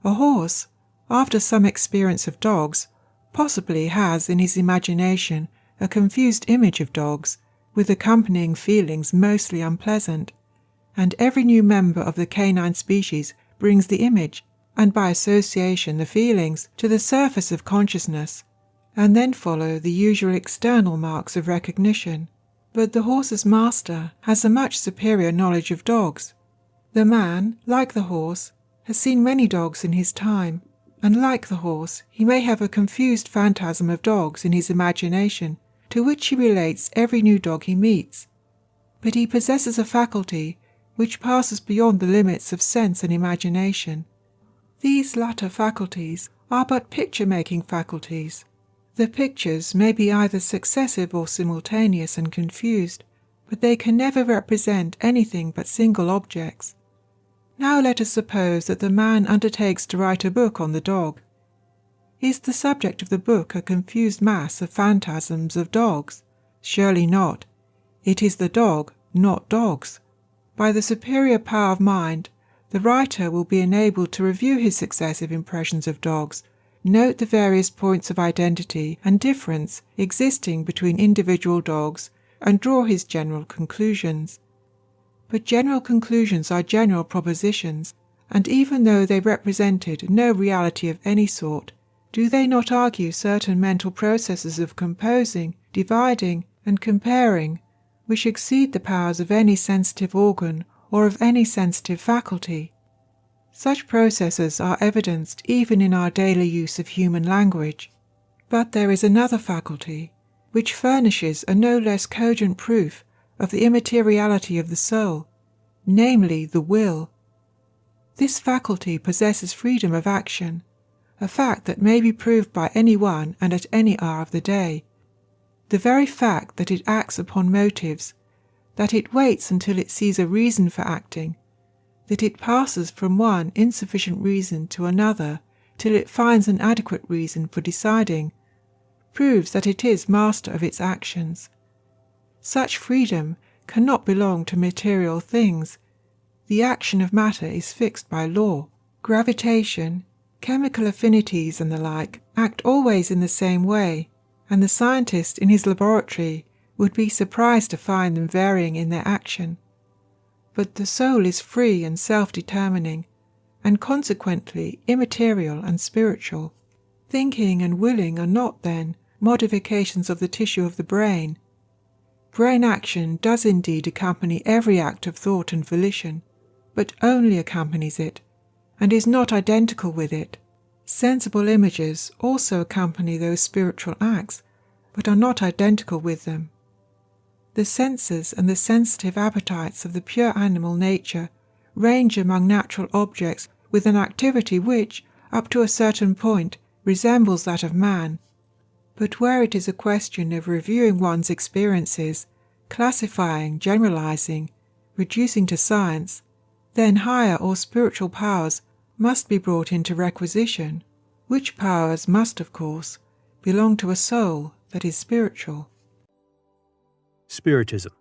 A horse, after some experience of dogs, possibly has in his imagination a confused image of dogs, with accompanying feelings mostly unpleasant, and every new member of the canine species brings the image, and by association the feelings, to the surface of consciousness, and then follow the usual external marks of recognition. But the horse's master has a much superior knowledge of dogs. The man, like the horse, has seen many dogs in his time, and like the horse, he may have a confused phantasm of dogs in his imagination, to which he relates every new dog he meets. But he possesses a faculty which passes beyond the limits of sense and imagination. These latter faculties are but picture-making faculties. The pictures may be either successive or simultaneous and confused, but they can never represent anything but single objects. Now let us suppose that the man undertakes to write a book on the dog. Is the subject of the book a confused mass of phantasms of dogs? Surely not. It is the dog, not dogs. By the superior power of mind, the writer will be enabled to review his successive impressions of dogs, note the various points of identity and difference existing between individual dogs, and draw his general conclusions. But general conclusions are general propositions, and even though they represented no reality of any sort, do they not argue certain mental processes of composing, dividing, and comparing, which exceed the powers of any sensitive organ or of any sensitive faculty? Such processes are evidenced even in our daily use of human language. But there is another faculty, which furnishes a no less cogent proof of the immateriality of the soul, namely the will. This faculty possesses freedom of action, a fact that may be proved by any one and at any hour of the day. The very fact that it acts upon motives, that it waits until it sees a reason for acting, that it passes from one insufficient reason to another till it finds an adequate reason for deciding, proves that it is master of its actions. Such freedom cannot belong to material things. The action of matter is fixed by law. Gravitation, chemical affinities and the like act always in the same way, and the scientist in his laboratory would be surprised to find them varying in their action. But the soul is free and self-determining, and consequently immaterial and spiritual. Thinking and willing are not, then, modifications of the tissue of the brain. Brain action does indeed accompany every act of thought and volition, but only accompanies it, and is not identical with it. Sensible images also accompany those spiritual acts, but are not identical with them. The senses and the sensitive appetites of the pure animal nature range among natural objects with an activity which, up to a certain point, resembles that of man. But where it is a question of reviewing one's experiences, classifying, generalizing, reducing to science, then higher or spiritual powers must be brought into requisition, which powers must, of course, belong to a soul that is spiritual. Spiritism.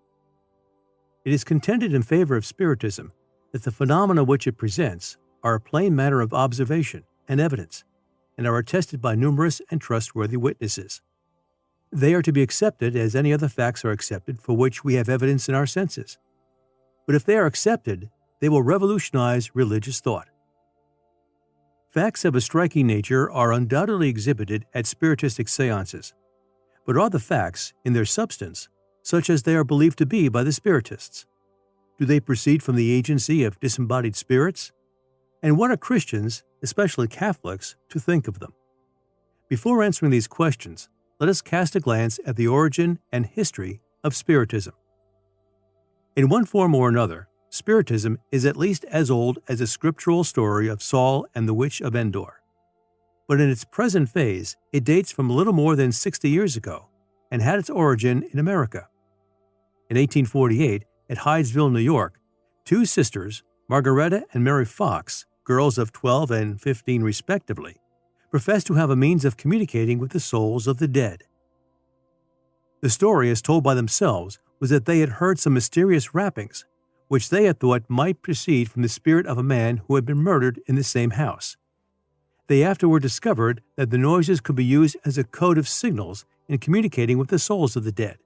It is contended in favor of Spiritism that the phenomena which it presents are a plain matter of observation and evidence, and are attested by numerous and trustworthy witnesses. They are to be accepted as any other facts are accepted for which we have evidence in our senses. But if they are accepted, they will revolutionize religious thought. Facts of a striking nature are undoubtedly exhibited at spiritistic seances, but are the facts, in their substance, such as they are believed to be by the spiritists? Do they proceed from the agency of disembodied spirits? And what are Christians, especially Catholics, to think of them? Before answering these questions, let us cast a glance at the origin and history of Spiritism. In one form or another, Spiritism is at least as old as the scriptural story of Saul and the Witch of Endor. But in its present phase, it dates from a little more than 60 years ago and had its origin in America. In 1848, at Hydesville, New York, two sisters, Margaretta and Mary Fox, girls of 12 and 15 respectively, professed to have a means of communicating with the souls of the dead. The story, as told by themselves, was that they had heard some mysterious rappings, which they had thought might proceed from the spirit of a man who had been murdered in the same house. They afterward discovered that the noises could be used as a code of signals in communicating with the souls of the dead.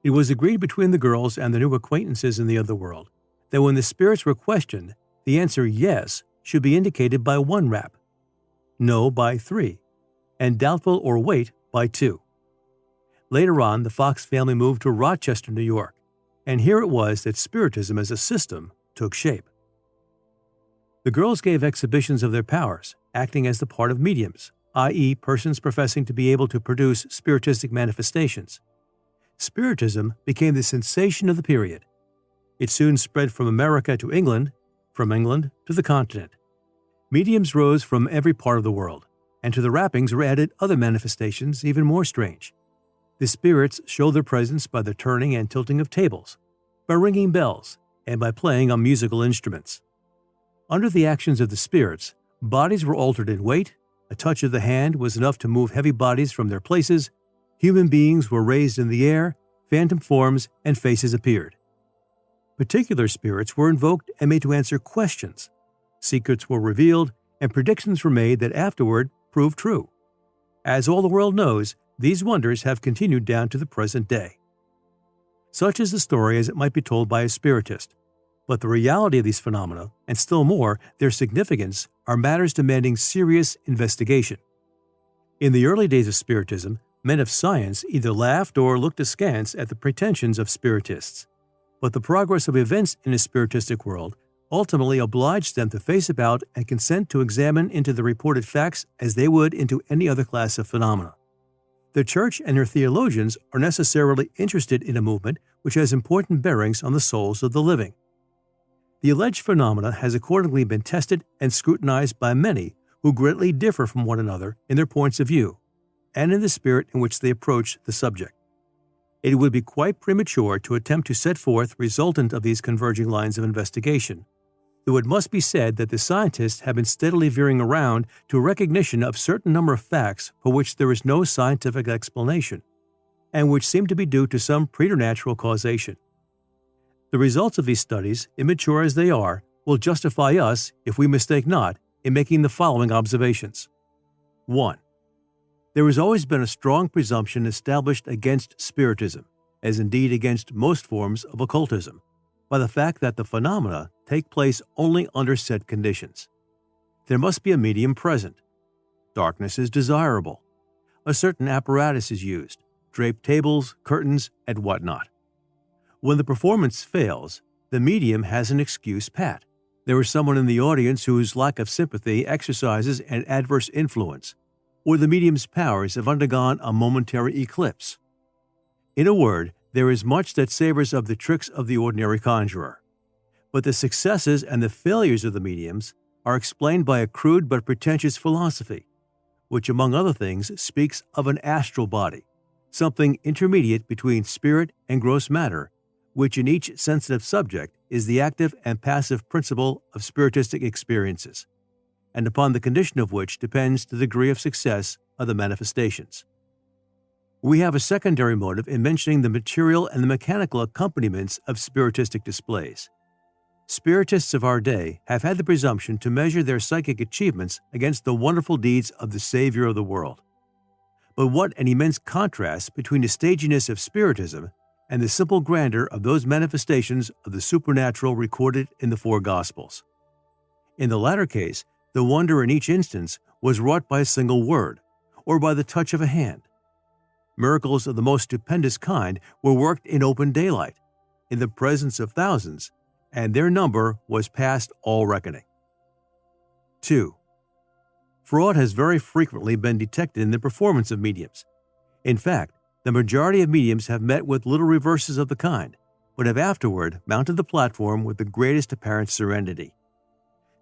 It was agreed between the girls and their new acquaintances in the other world that when the spirits were questioned, the answer yes should be indicated by one rap, no by 3, and doubtful or wait by 2. Later on, the Fox family moved to Rochester, New York, and here it was that Spiritism as a system took shape. The girls gave exhibitions of their powers, acting as the part of mediums, i.e., persons professing to be able to produce spiritistic manifestations. Spiritism became the sensation of the period. It soon spread from America to England, from England to the continent. Mediums rose from every part of the world, and to the rappings were added other manifestations even more strange. The spirits showed their presence by the turning and tilting of tables, by ringing bells, and by playing on musical instruments. Under the actions of the spirits, bodies were altered in weight, a touch of the hand was enough to move heavy bodies from their places, human beings were raised in the air, phantom forms and faces appeared. Particular spirits were invoked and made to answer questions. Secrets were revealed, and predictions were made that afterward proved true. As all the world knows, these wonders have continued down to the present day. Such is the story as it might be told by a spiritist, but the reality of these phenomena, and still more, their significance, are matters demanding serious investigation. In the early days of Spiritism, men of science either laughed or looked askance at the pretensions of spiritists, but the progress of events in a spiritistic world ultimately obliged them to face about and consent to examine into the reported facts as they would into any other class of phenomena. The Church and her theologians are necessarily interested in a movement which has important bearings on the souls of the living. The alleged phenomena has accordingly been tested and scrutinized by many who greatly differ from one another in their points of view, and in the spirit in which they approach the subject. It would be quite premature to attempt to set forth resultant of these converging lines of investigation, though it must be said that the scientists have been steadily veering around to a recognition of certain number of facts for which there is no scientific explanation, and which seem to be due to some preternatural causation. The results of these studies, immature as they are, will justify us, if we mistake not, in making the following observations. 1. There has always been a strong presumption established against Spiritism, as indeed against most forms of occultism, by the fact that the phenomena take place only under set conditions. There must be a medium present. Darkness is desirable. A certain apparatus is used, draped tables, curtains, and whatnot. When the performance fails, the medium has an excuse pat. There is someone in the audience whose lack of sympathy exercises an adverse influence, or the medium's powers have undergone a momentary eclipse. In a word, there is much that savors of the tricks of the ordinary conjurer. But the successes and the failures of the mediums are explained by a crude but pretentious philosophy, which, among other things, speaks of an astral body, something intermediate between spirit and gross matter, which in each sensitive subject is the active and passive principle of spiritistic experiences, and upon the condition of which depends the degree of success of the manifestations. We have a secondary motive in mentioning the material and the mechanical accompaniments of spiritistic displays. Spiritists of our day have had the presumption to measure their psychic achievements against the wonderful deeds of the Savior of the world. But what an immense contrast between the staginess of Spiritism and the simple grandeur of those manifestations of the supernatural recorded in the four Gospels. In the latter case, the wonder in each instance was wrought by a single word, or by the touch of a hand. Miracles of the most stupendous kind were worked in open daylight, in the presence of thousands, and their number was past all reckoning. 2. Fraud has very frequently been detected in the performance of mediums. In fact, the majority of mediums have met with little reverses of the kind, but have afterward mounted the platform with the greatest apparent serenity.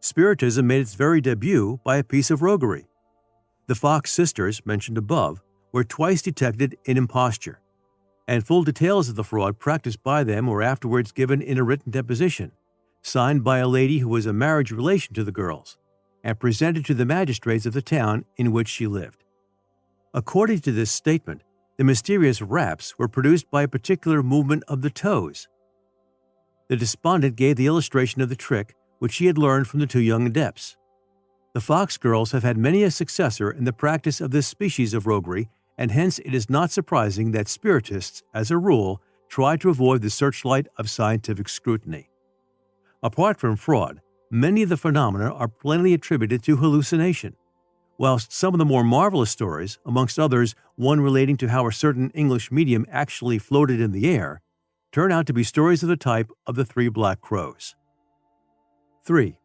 Spiritism made its very debut by a piece of roguery. The Fox sisters, mentioned above, were twice detected in imposture, and full details of the fraud practiced by them were afterwards given in a written deposition, signed by a lady who was a marriage relation to the girls, and presented to the magistrates of the town in which she lived. According to this statement, the mysterious raps were produced by a particular movement of the toes. The despondent gave the illustration of the trick which she had learned from the two young adepts. The Fox girls have had many a successor in the practice of this species of roguery, and hence it is not surprising that spiritists, as a rule, try to avoid the searchlight of scientific scrutiny. Apart from fraud, many of the phenomena are plainly attributed to hallucination, whilst some of the more marvelous stories, amongst others one relating to how a certain English medium actually floated in the air, turn out to be stories of the type of the Three Black Crows. 3.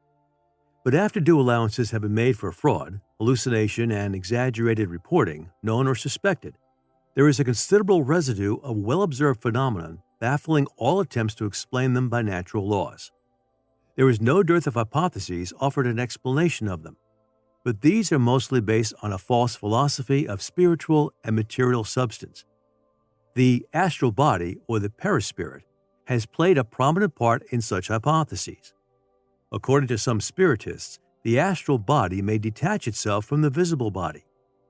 But after due allowances have been made for fraud, hallucination, and exaggerated reporting, known or suspected, there is a considerable residue of well-observed phenomena baffling all attempts to explain them by natural laws. There is no dearth of hypotheses offered in explanation of them, but these are mostly based on a false philosophy of spiritual and material substance. The astral body, or the perispirit, has played a prominent part in such hypotheses. According to some spiritists, the astral body may detach itself from the visible body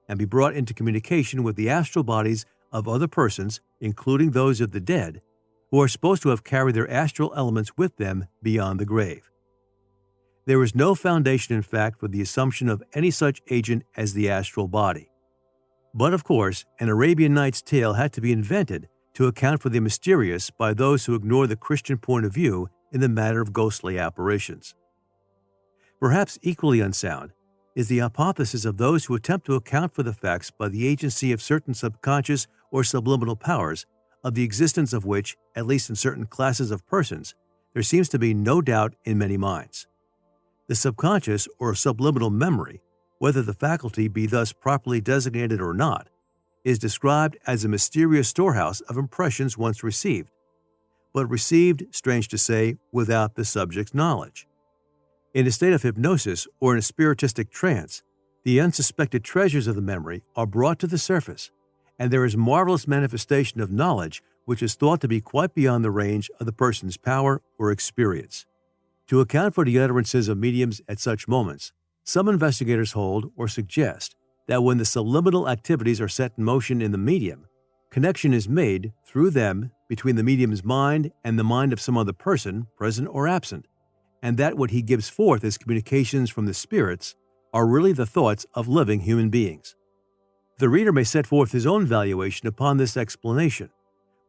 and be brought into communication with the astral bodies of other persons, including those of the dead, who are supposed to have carried their astral elements with them beyond the grave. There is no foundation, in fact, for the assumption of any such agent as the astral body. But of course, an Arabian Nights tale had to be invented to account for the mysterious by those who ignore the Christian point of view in the matter of ghostly apparitions. Perhaps equally unsound is the hypothesis of those who attempt to account for the facts by the agency of certain subconscious or subliminal powers, of the existence of which, at least in certain classes of persons, there seems to be no doubt in many minds. The subconscious or subliminal memory, whether the faculty be thus properly designated or not, is described as a mysterious storehouse of impressions once received, but received, strange to say, without the subject's knowledge. In a state of hypnosis or in a spiritistic trance, the unsuspected treasures of the memory are brought to the surface, and there is marvelous manifestation of knowledge which is thought to be quite beyond the range of the person's power or experience. To account for the utterances of mediums at such moments, some investigators hold or suggest that when the subliminal activities are set in motion in the medium, connection is made through them between the medium's mind and the mind of some other person, present or absent, and that what he gives forth as communications from the spirits are really the thoughts of living human beings. The reader may set forth his own valuation upon this explanation,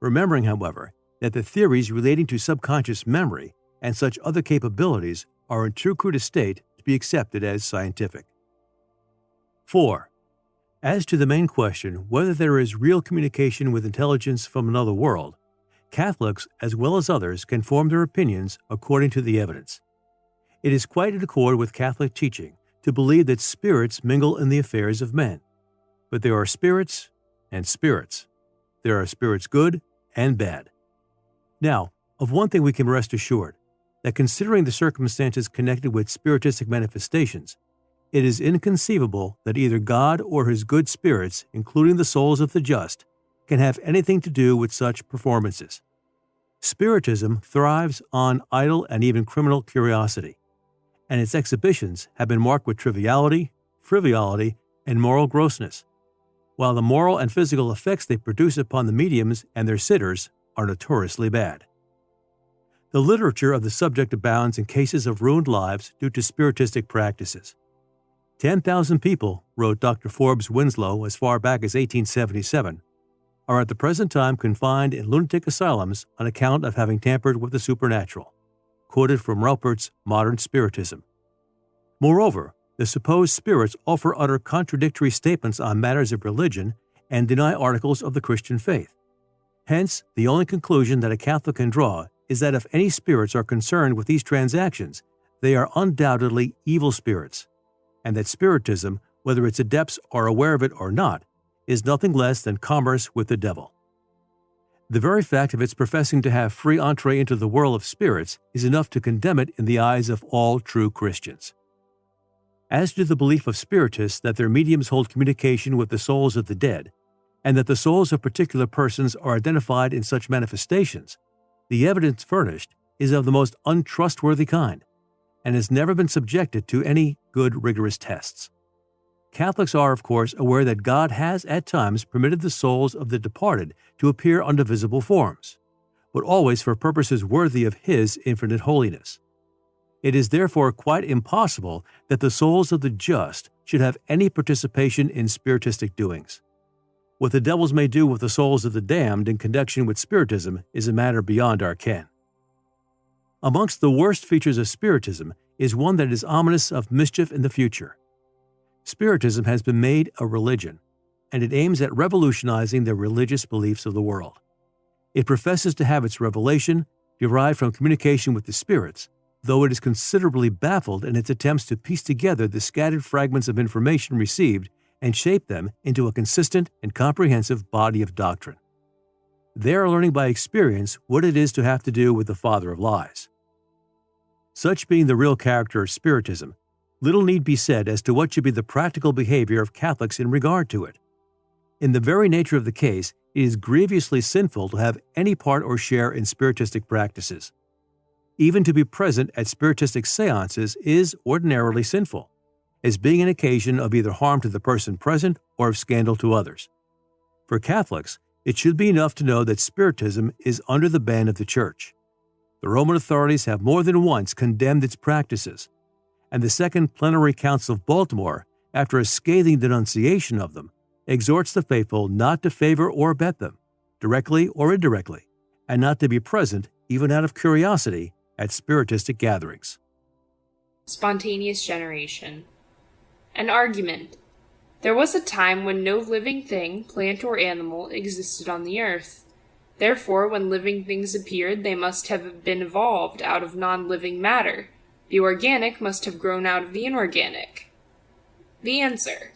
remembering, however, that the theories relating to subconscious memory and such other capabilities are in too crude a state to be accepted as scientific. 4. As to the main question whether there is real communication with intelligence from another world, Catholics as well as others can form their opinions according to the evidence. It is quite in accord with Catholic teaching to believe that spirits mingle in the affairs of men. But there are spirits and spirits. There are spirits good and bad. Now, of one thing we can rest assured, that considering the circumstances connected with spiritistic manifestations, it is inconceivable that either God or his good spirits, including the souls of the just, can have anything to do with such performances. Spiritism thrives on idle and even criminal curiosity, and its exhibitions have been marked with triviality, frivolity, and moral grossness, while the moral and physical effects they produce upon the mediums and their sitters are notoriously bad. The literature of the subject abounds in cases of ruined lives due to spiritistic practices. 10,000 people, wrote Dr. Forbes Winslow as far back as 1877, are at the present time confined in lunatic asylums on account of having tampered with the supernatural, quoted from Raupert's Modern Spiritism. Moreover, the supposed spirits often utter contradictory statements on matters of religion and deny articles of the Christian faith. Hence, the only conclusion that a Catholic can draw is that if any spirits are concerned with these transactions, they are undoubtedly evil spirits, and that Spiritism, whether its adepts are aware of it or not, is nothing less than commerce with the devil. The very fact of its professing to have free entree into the world of spirits is enough to condemn it in the eyes of all true Christians. As to the belief of Spiritists that their mediums hold communication with the souls of the dead, and that the souls of particular persons are identified in such manifestations, the evidence furnished is of the most untrustworthy kind, and has never been subjected to any good rigorous tests. Catholics are, of course, aware that God has at times permitted the souls of the departed to appear under visible forms, but always for purposes worthy of His infinite holiness. It is therefore quite impossible that the souls of the just should have any participation in spiritistic doings. What the devils may do with the souls of the damned in connection with Spiritism is a matter beyond our ken. Amongst the worst features of Spiritism is one that is ominous of mischief in the future. Spiritism has been made a religion, and it aims at revolutionizing the religious beliefs of the world. It professes to have its revelation derived from communication with the spirits, though it is considerably baffled in its attempts to piece together the scattered fragments of information received and shape them into a consistent and comprehensive body of doctrine. They are learning by experience what it is to have to do with the father of lies. Such being the real character of Spiritism, little need be said as to what should be the practical behavior of Catholics in regard to it. In the very nature of the case, it is grievously sinful to have any part or share in spiritistic practices. Even to be present at spiritistic seances is ordinarily sinful, as being an occasion of either harm to the person present or of scandal to others. For Catholics, it should be enough to know that Spiritism is under the ban of the Church. The Roman authorities have more than once condemned its practices, and the Second Plenary Council of Baltimore, after a scathing denunciation of them, exhorts the faithful not to favor or abet them, directly or indirectly, and not to be present, even out of curiosity, at spiritistic gatherings. Spontaneous generation. An argument. There was a time when no living thing, plant or animal, existed on the earth. Therefore, when living things appeared, they must have been evolved out of non-living matter. The organic must have grown out of the inorganic. The answer.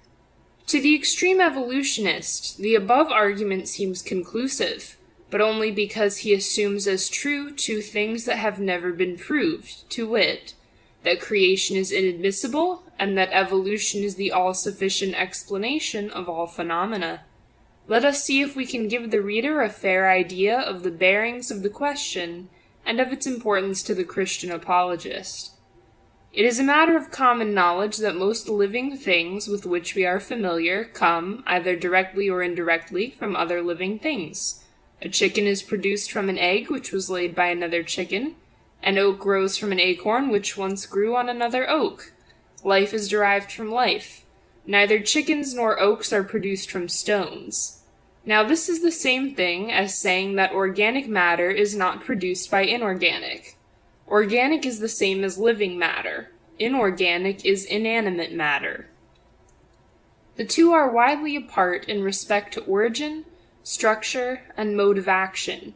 To the extreme evolutionist, the above argument seems conclusive, but only because he assumes as true two things that have never been proved, to wit, that creation is inadmissible, and that evolution is the all-sufficient explanation of all phenomena. Let us see if we can give the reader a fair idea of the bearings of the question, and of its importance to the Christian apologist. It is a matter of common knowledge that most living things with which we are familiar come, either directly or indirectly, from other living things. A chicken is produced from an egg which was laid by another chicken. An oak grows from an acorn which once grew on another oak. Life is derived from life. Neither chickens nor oaks are produced from stones. Now this is the same thing as saying that organic matter is not produced by inorganic. Organic is the same as living matter. Inorganic is inanimate matter. The two are widely apart in respect to origin, structure, and mode of action.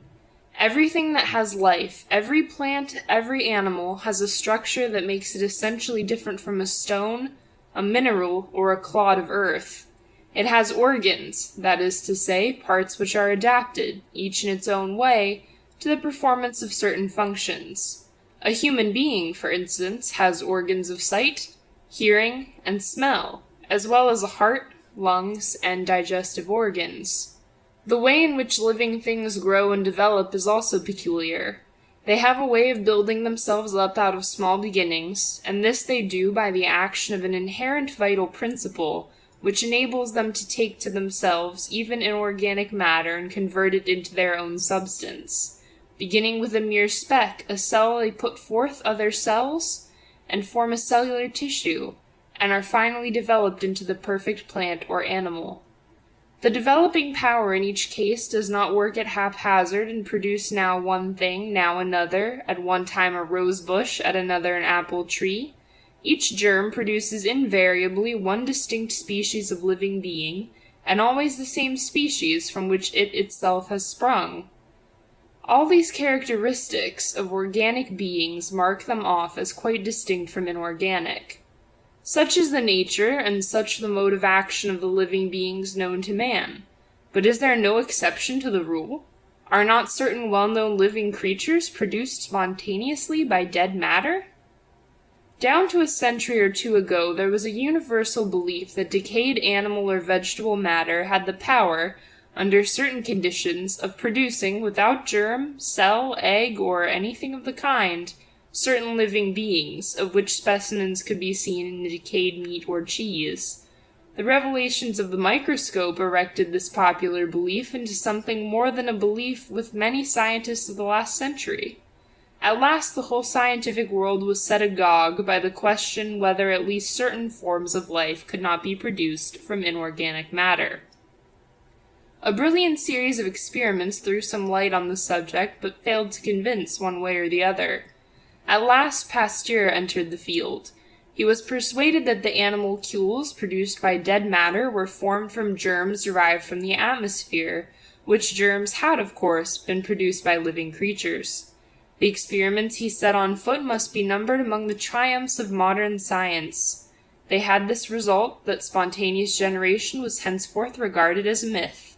Everything that has life, every plant, every animal, has a structure that makes it essentially different from a stone, a mineral, or a clod of earth. It has organs, that is to say, parts which are adapted, each in its own way, to the performance of certain functions. A human being, for instance, has organs of sight, hearing, and smell, as well as a heart, lungs, and digestive organs. The way in which living things grow and develop is also peculiar. They have a way of building themselves up out of small beginnings, and this they do by the action of an inherent vital principle, which enables them to take to themselves even inorganic matter and convert it into their own substance. Beginning with a mere speck, a cell, they put forth other cells and form a cellular tissue, and are finally developed into the perfect plant or animal. The developing power in each case does not work at haphazard and produce now one thing, now another, at one time a rose bush, at another an apple tree. Each germ produces invariably one distinct species of living being, and always the same species from which it itself has sprung. All these characteristics of organic beings mark them off as quite distinct from inorganic. Such is the nature and such the mode of action of the living beings known to man. But is there no exception to the rule? Are not certain well-known living creatures produced spontaneously by dead matter? Down to a century or two ago, there was a universal belief that decayed animal or vegetable matter had the power, under certain conditions, of producing, without germ, cell, egg, or anything of the kind, certain living beings, of which specimens could be seen in the decayed meat or cheese. The revelations of the microscope erected this popular belief into something more than a belief with many scientists of the last century. At last the whole scientific world was set agog by the question whether at least certain forms of life could not be produced from inorganic matter. A brilliant series of experiments threw some light on the subject, but failed to convince one way or the other. At last Pasteur entered the field. He was persuaded that the animalcules produced by dead matter were formed from germs derived from the atmosphere, which germs had, of course, been produced by living creatures. The experiments he set on foot must be numbered among the triumphs of modern science. They had this result, that spontaneous generation was henceforth regarded as a myth.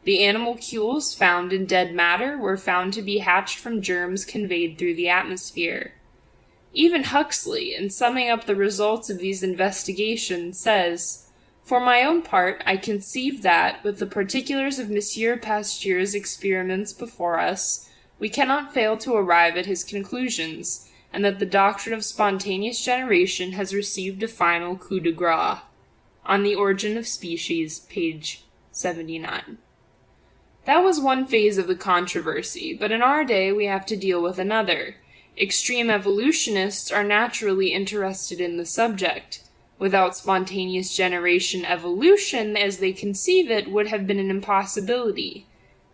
The animalcules found in dead matter were found to be hatched from germs conveyed through the atmosphere. Even Huxley, in summing up the results of these investigations, says, "For my own part, I conceive that, with the particulars of Monsieur Pasteur's experiments before us, we cannot fail to arrive at his conclusions, and that the doctrine of spontaneous generation has received a final coup de grace." On the Origin of Species, page 79. That was one phase of the controversy, but in our day we have to deal with another. Extreme evolutionists are naturally interested in the subject. Without spontaneous generation, evolution, as they conceive it, would have been an impossibility.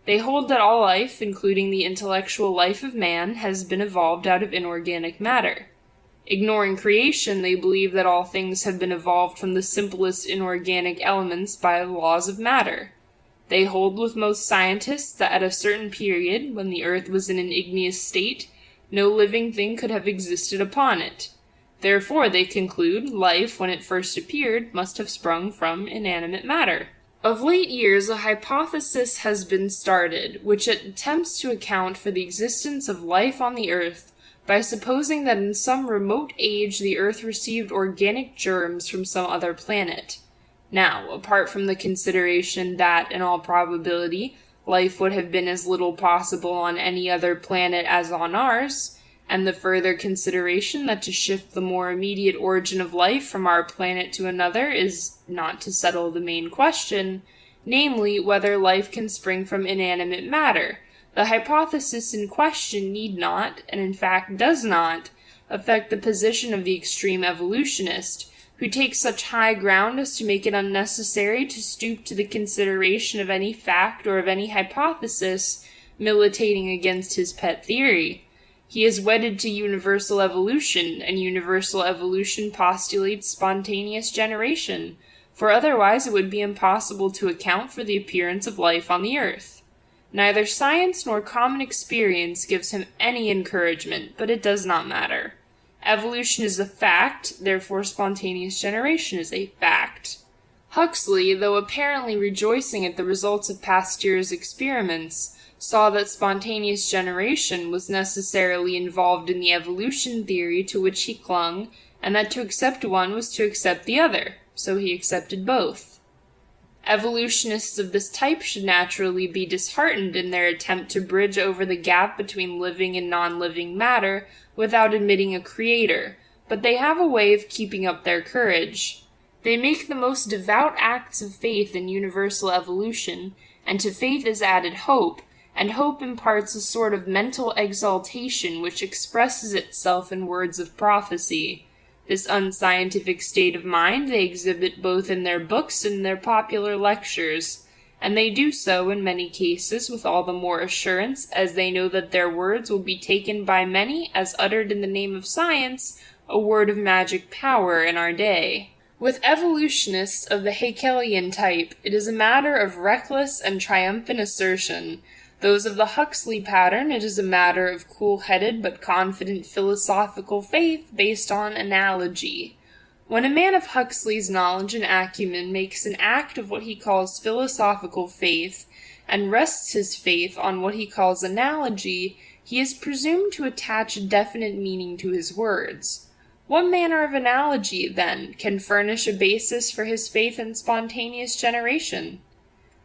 They hold that all life, including the intellectual life of man, has been evolved out of inorganic matter. Ignoring creation, they believe that all things have been evolved from the simplest inorganic elements by the laws of matter. They hold with most scientists that at a certain period, when the earth was in an igneous state, no living thing could have existed upon it. Therefore, they conclude, life, when it first appeared, must have sprung from inanimate matter. Of late years, a hypothesis has been started, which attempts to account for the existence of life on the earth by supposing that in some remote age the earth received organic germs from some other planet. Now, apart from the consideration that, in all probability, life would have been as little possible on any other planet as on ours, and the further consideration that to shift the more immediate origin of life from our planet to another is not to settle the main question, namely, whether life can spring from inanimate matter, the hypothesis in question need not, and in fact does not, affect the position of the extreme evolutionist, who takes such high ground as to make it unnecessary to stoop to the consideration of any fact or of any hypothesis militating against his pet theory. He is wedded to universal evolution, and universal evolution postulates spontaneous generation, for otherwise it would be impossible to account for the appearance of life on the earth. Neither science nor common experience gives him any encouragement, but it does not matter. Evolution is a fact, therefore spontaneous generation is a fact. Huxley, though apparently rejoicing at the results of Pasteur's experiments, saw that spontaneous generation was necessarily involved in the evolution theory to which he clung, and that to accept one was to accept the other, so he accepted both. Evolutionists of this type should naturally be disheartened in their attempt to bridge over the gap between living and non-living matter without admitting a creator, but they have a way of keeping up their courage. They make the most devout acts of faith in universal evolution, and to faith is added hope, and hope imparts a sort of mental exaltation which expresses itself in words of prophecy. This unscientific state of mind they exhibit both in their books and their popular lectures, and they do so in many cases with all the more assurance as they know that their words will be taken by many as uttered in the name of science, a word of magic power in our day. With evolutionists of the Haecelian type, it is a matter of reckless and triumphant assertion. Those of the Huxley pattern, it is a matter of cool-headed but confident philosophical faith based on analogy. When a man of Huxley's knowledge and acumen makes an act of what he calls philosophical faith, and rests his faith on what he calls analogy, he is presumed to attach a definite meaning to his words. What manner of analogy, then, can furnish a basis for his faith in spontaneous generation?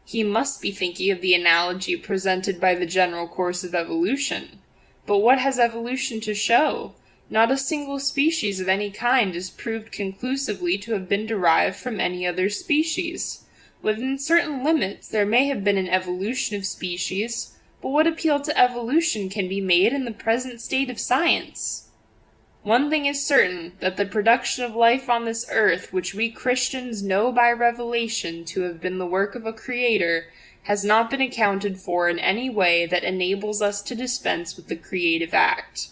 He must be thinking of the analogy presented by the general course of evolution. But what has evolution to show? Not a single species of any kind is proved conclusively to have been derived from any other species. Within certain limits, there may have been an evolution of species, but what appeal to evolution can be made in the present state of science? One thing is certain, that the production of life on this earth, which we Christians know by revelation to have been the work of a Creator, has not been accounted for in any way that enables us to dispense with the creative act.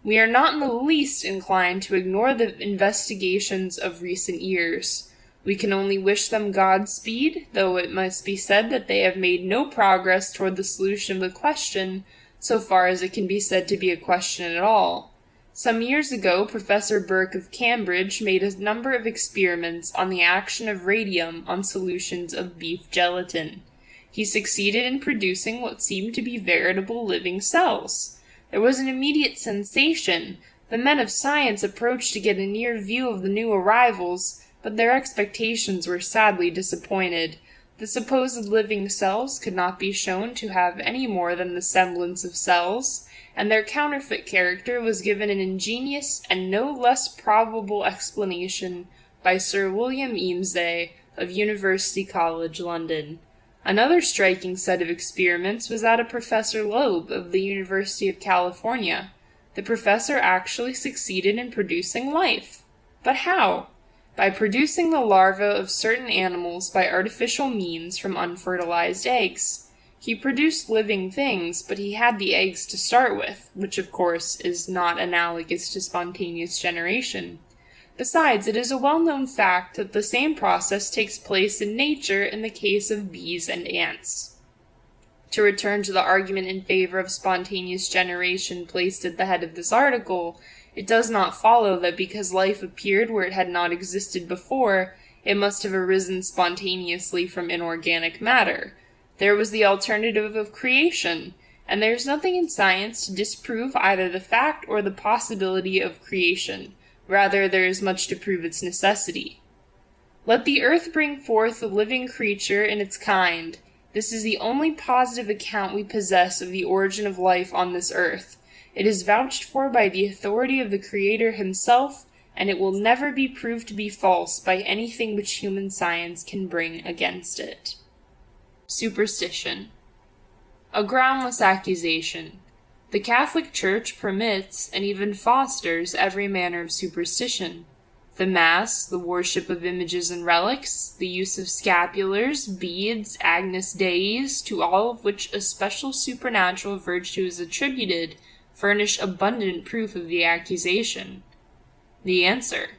We are not in the least inclined to ignore the investigations of recent years. We can only wish them Godspeed, though it must be said that they have made no progress toward the solution of the question, so far as it can be said to be a question at all. Some years ago, Professor Burke of Cambridge made a number of experiments on the action of radium on solutions of beef gelatin. He succeeded in producing what seemed to be veritable living cells. There was an immediate sensation. The men of science approached to get a near view of the new arrivals, but their expectations were sadly disappointed. The supposed living cells could not be shown to have any more than the semblance of cells, and their counterfeit character was given an ingenious and no less probable explanation by Sir William Eamesay of University College, London. Another striking set of experiments was that of Professor Loeb of the University of California. The professor actually succeeded in producing life. But how? By producing the larvae of certain animals by artificial means from unfertilized eggs. He produced living things, but he had the eggs to start with, which of course is not analogous to spontaneous generation. Besides, it is a well-known fact that the same process takes place in nature in the case of bees and ants. To return to the argument in favor of spontaneous generation placed at the head of this article, it does not follow that because life appeared where it had not existed before, it must have arisen spontaneously from inorganic matter. There was the alternative of creation, and there is nothing in science to disprove either the fact or the possibility of creation. Rather, there is much to prove its necessity. Let the earth bring forth a living creature in its kind. This is the only positive account we possess of the origin of life on this earth. It is vouched for by the authority of the Creator himself, and it will never be proved to be false by anything which human science can bring against it. Superstition. A groundless accusation. The Catholic Church permits and even fosters every manner of superstition. The Mass, the worship of images and relics, the use of scapulars, beads, Agnus Deis, to all of which a special supernatural virtue is attributed, furnish abundant proof of the accusation. The answer.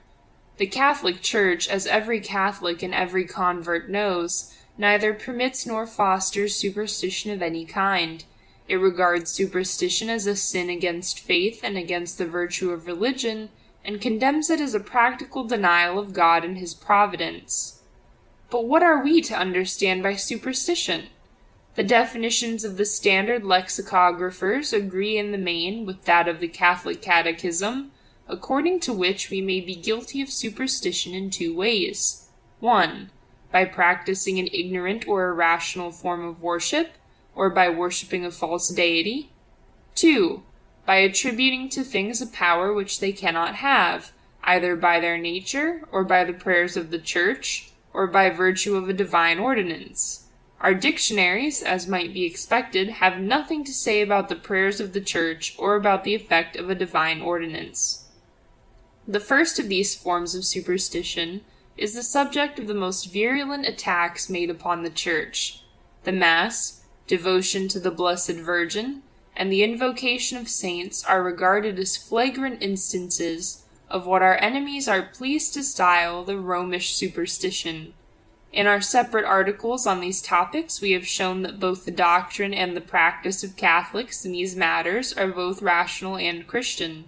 The Catholic Church, as every Catholic and every convert knows, neither permits nor fosters superstition of any kind. It regards superstition as a sin against faith and against the virtue of religion, and condemns it as a practical denial of God and his providence. But what are we to understand by superstition? The definitions of the standard lexicographers agree in the main with that of the Catholic Catechism, according to which we may be guilty of superstition in two ways. 1. By practicing an ignorant or irrational form of worship, or by worshipping a false deity. 2. By attributing to things a power which they cannot have, either by their nature, or by the prayers of the Church, or by virtue of a divine ordinance. Our dictionaries, as might be expected, have nothing to say about the prayers of the Church or about the effect of a divine ordinance. The first of these forms of superstition is the subject of the most virulent attacks made upon the Church. The Mass, devotion to the Blessed Virgin, and the invocation of saints are regarded as flagrant instances of what our enemies are pleased to style the Romish superstition. In our separate articles on these topics, we have shown that both the doctrine and the practice of Catholics in these matters are both rational and Christian.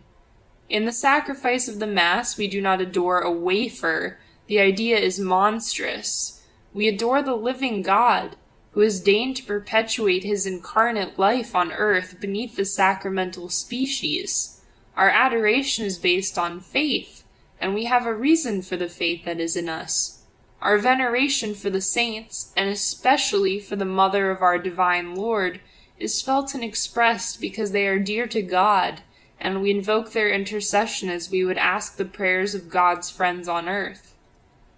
In the sacrifice of the Mass, we do not adore a wafer. The idea is monstrous. We adore the living God, who has deigned to perpetuate his incarnate life on earth beneath the sacramental species. Our adoration is based on faith, and we have a reason for the faith that is in us. Our veneration for the saints, and especially for the Mother of our Divine Lord, is felt and expressed because they are dear to God, and we invoke their intercession as we would ask the prayers of God's friends on earth.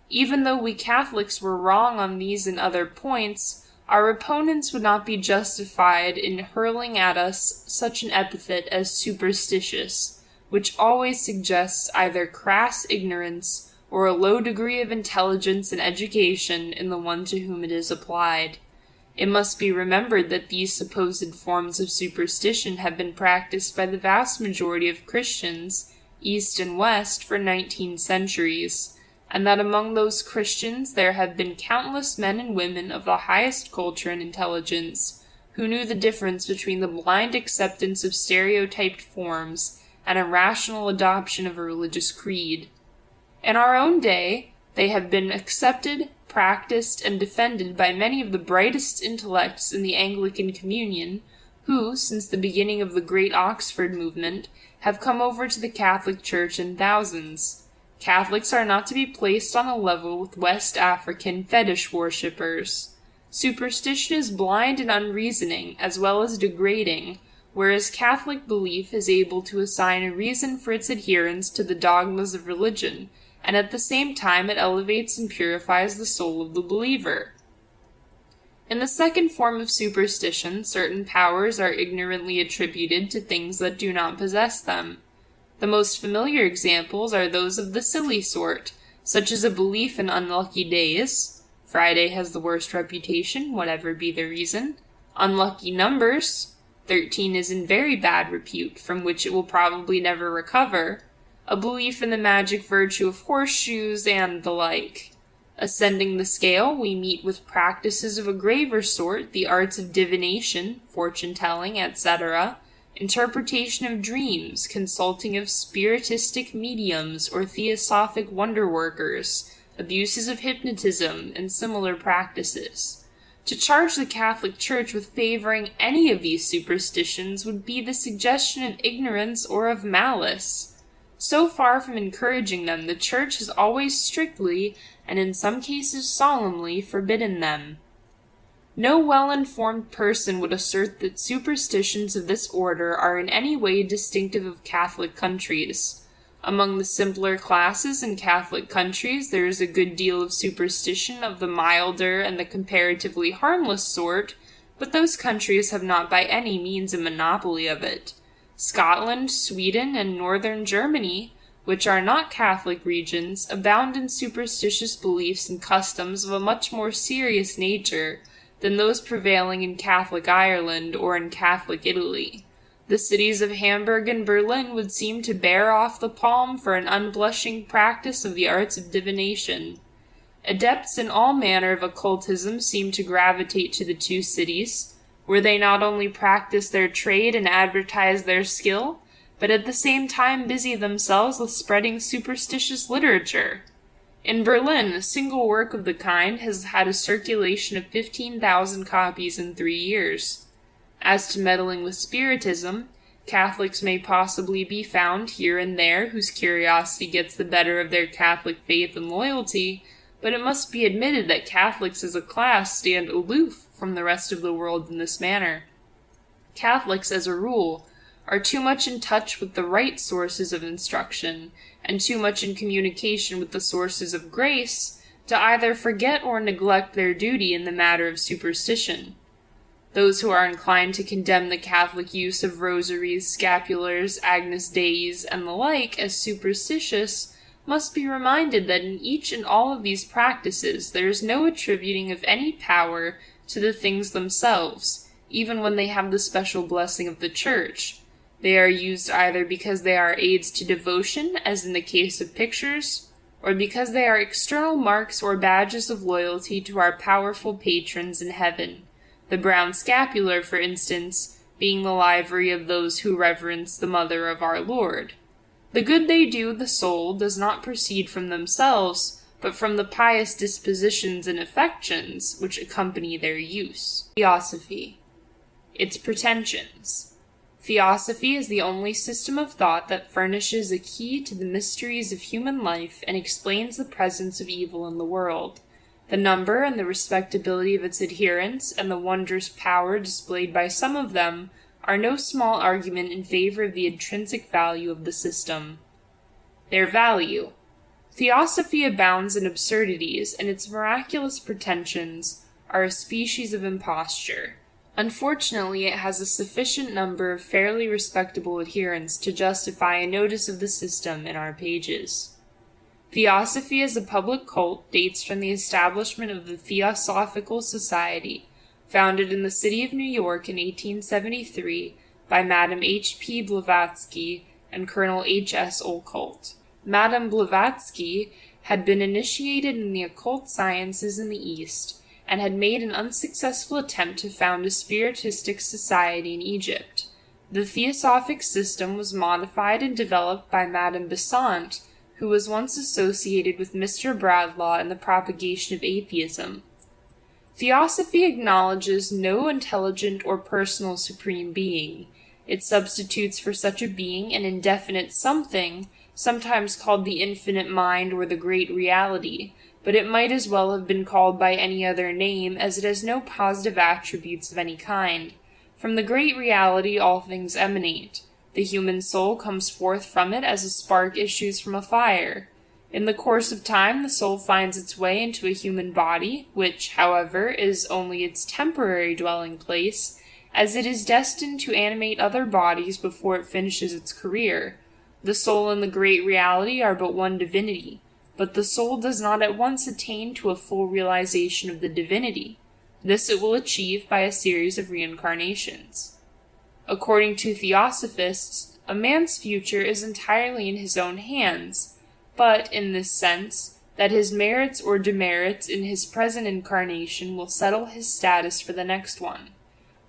Even though we Catholics were wrong on these and other points, our opponents would not be justified in hurling at us such an epithet as superstitious, which always suggests either crass ignorance or a low degree of intelligence and education in the one to whom it is applied. It must be remembered that these supposed forms of superstition have been practiced by the vast majority of Christians, East and West, for 19 centuries, and that among those Christians there have been countless men and women of the highest culture and intelligence, who knew the difference between the blind acceptance of stereotyped forms and a rational adoption of a religious creed. In our own day, they have been accepted, practiced, and defended by many of the brightest intellects in the Anglican Communion, who, since the beginning of the Great Oxford movement, have come over to the Catholic Church in thousands. Catholics are not to be placed on a level with West African fetish worshippers. Superstition is blind and unreasoning, as well as degrading, whereas Catholic belief is able to assign a reason for its adherence to the dogmas of religion, and at the same time it elevates and purifies the soul of the believer. In the second form of superstition, certain powers are ignorantly attributed to things that do not possess them. The most familiar examples are those of the silly sort, such as a belief in unlucky days. Friday has the worst reputation, whatever be the reason. Unlucky numbers. 13 is in very bad repute, from which it will probably never recover. A belief in the magic virtue of horseshoes, and the like. Ascending the scale, we meet with practices of a graver sort, the arts of divination, fortune-telling, etc., interpretation of dreams, consulting of spiritistic mediums or theosophic wonder-workers, abuses of hypnotism, and similar practices. To charge the Catholic Church with favoring any of these superstitions would be the suggestion of ignorance or of malice. So far from encouraging them, the Church has always strictly, and in some cases solemnly, forbidden them. No well-informed person would assert that superstitions of this order are in any way distinctive of Catholic countries. Among the simpler classes in Catholic countries, there is a good deal of superstition of the milder and the comparatively harmless sort, but those countries have not by any means a monopoly of it. Scotland, Sweden, and northern Germany, which are not Catholic regions, abound in superstitious beliefs and customs of a much more serious nature than those prevailing in Catholic Ireland or in Catholic Italy. The cities of Hamburg and Berlin would seem to bear off the palm for an unblushing practice of the arts of divination. Adepts in all manner of occultism seem to gravitate to the two cities, where they not only practice their trade and advertise their skill, but at the same time busy themselves with spreading superstitious literature. In Berlin, a single work of the kind has had a circulation of 15,000 copies in 3 years. As to meddling with Spiritism, Catholics may possibly be found here and there whose curiosity gets the better of their Catholic faith and loyalty, but it must be admitted that Catholics as a class stand aloof from the rest of the world in this manner. Catholics, as a rule, are too much in touch with the right sources of instruction, and too much in communication with the sources of grace, to either forget or neglect their duty in the matter of superstition. Those who are inclined to condemn the Catholic use of rosaries, scapulars, Agnus Deis, and the like as superstitious must be reminded that in each and all of these practices there is no attributing of any power to the things themselves, even when they have the special blessing of the Church. They are used either because they are aids to devotion, as in the case of pictures, or because they are external marks or badges of loyalty to our powerful patrons in heaven, the brown scapular, for instance, being the livery of those who reverence the Mother of our Lord. The good they do the soul does not proceed from themselves, but from the pious dispositions and affections which accompany their use. Theosophy. Its pretensions. Theosophy is the only system of thought that furnishes a key to the mysteries of human life and explains the presence of evil in the world. The number and the respectability of its adherents, and the wondrous power displayed by some of them, are no small argument in favor of the intrinsic value of the system. Their value. Theosophy abounds in absurdities, and its miraculous pretensions are a species of imposture. Unfortunately, it has a sufficient number of fairly respectable adherents to justify a notice of the system in our pages. Theosophy as a public cult dates from the establishment of the Theosophical Society, founded in the city of New York in 1873 by Madame H.P. Blavatsky and Colonel H.S. Olcott. Madame Blavatsky had been initiated in the occult sciences in the East, and had made an unsuccessful attempt to found a spiritistic society in Egypt. The Theosophic system was modified and developed by Madame Besant, who was once associated with Mr. Bradlaugh in the propagation of atheism. Theosophy acknowledges no intelligent or personal supreme being. It substitutes for such a being an indefinite something, sometimes called the infinite mind or the great reality, but it might as well have been called by any other name, as it has no positive attributes of any kind. From the great reality all things emanate. The human soul comes forth from it as a spark issues from a fire. In the course of time, the soul finds its way into a human body, which, however, is only its temporary dwelling place, as it is destined to animate other bodies before it finishes its career. The soul and the great reality are but one divinity, but the soul does not at once attain to a full realization of the divinity. This it will achieve by a series of reincarnations. According to Theosophists, a man's future is entirely in his own hands, but in this sense, that his merits or demerits in his present incarnation will settle his status for the next one.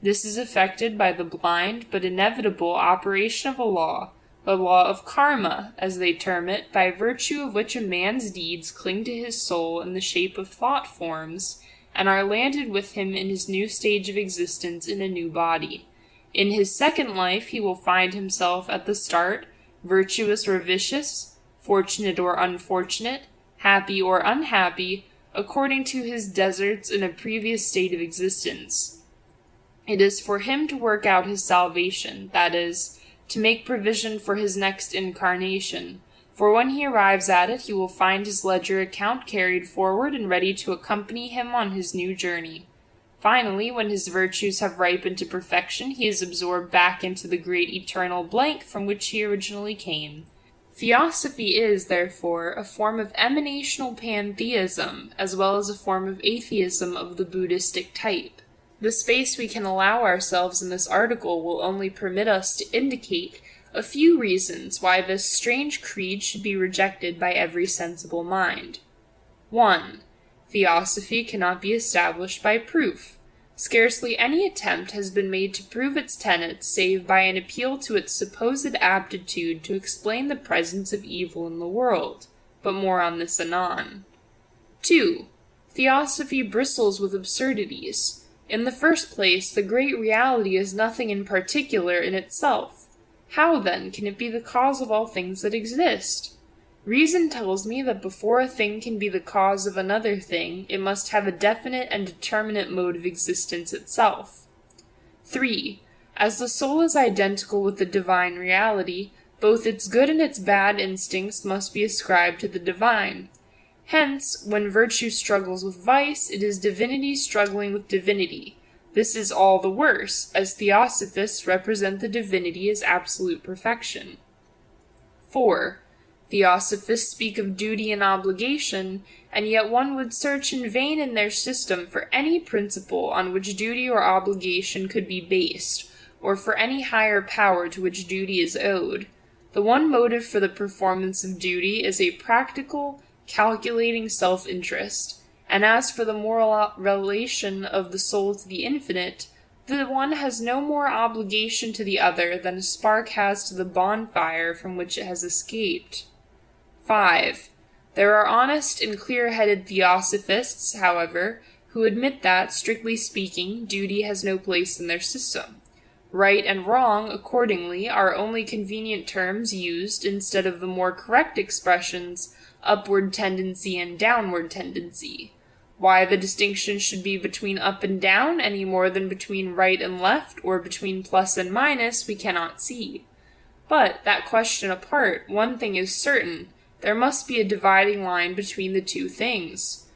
This is effected by the blind but inevitable operation of a law, the law of karma, as they term it, by virtue of which a man's deeds cling to his soul in the shape of thought forms, and are landed with him in his new stage of existence in a new body. In his second life he will find himself at the start virtuous or vicious, fortunate or unfortunate, happy or unhappy, according to his deserts in a previous state of existence. It is for him to work out his salvation, that is, to make provision for his next incarnation, for when he arrives at it he will find his ledger account carried forward and ready to accompany him on his new journey. Finally, when his virtues have ripened to perfection, he is absorbed back into the great eternal blank from which he originally came. Theosophy is, therefore, a form of emanational pantheism, as well as a form of atheism of the Buddhistic type. The space we can allow ourselves in this article will only permit us to indicate a few reasons why this strange creed should be rejected by every sensible mind. 1. Theosophy cannot be established by proof. Scarcely any attempt has been made to prove its tenets save by an appeal to its supposed aptitude to explain the presence of evil in the world, but more on this anon. 2. Theosophy bristles with absurdities. In the first place, the great reality is nothing in particular in itself. How, then, can it be the cause of all things that exist? Reason tells me that before a thing can be the cause of another thing, it must have a definite and determinate mode of existence itself. 3. As the soul is identical with the divine reality, both its good and its bad instincts must be ascribed to the divine. Hence, when virtue struggles with vice, it is divinity struggling with divinity. This is all the worse, as Theosophists represent the divinity as absolute perfection. 4. Theosophists speak of duty and obligation, and yet one would search in vain in their system for any principle on which duty or obligation could be based, or for any higher power to which duty is owed. The one motive for the performance of duty is a practical, calculating self-interest, and as for the moral relation of the soul to the infinite, the one has no more obligation to the other than a spark has to the bonfire from which it has escaped. 5. There are honest and clear-headed Theosophists, however, who admit that, strictly speaking, duty has no place in their system. Right and wrong, accordingly, are only convenient terms used instead of the more correct expressions upward tendency and downward tendency. Why the distinction should be between up and down any more than between right and left or between plus and minus we cannot see. But, that question apart, one thing is certain, there must be a dividing line between the two things.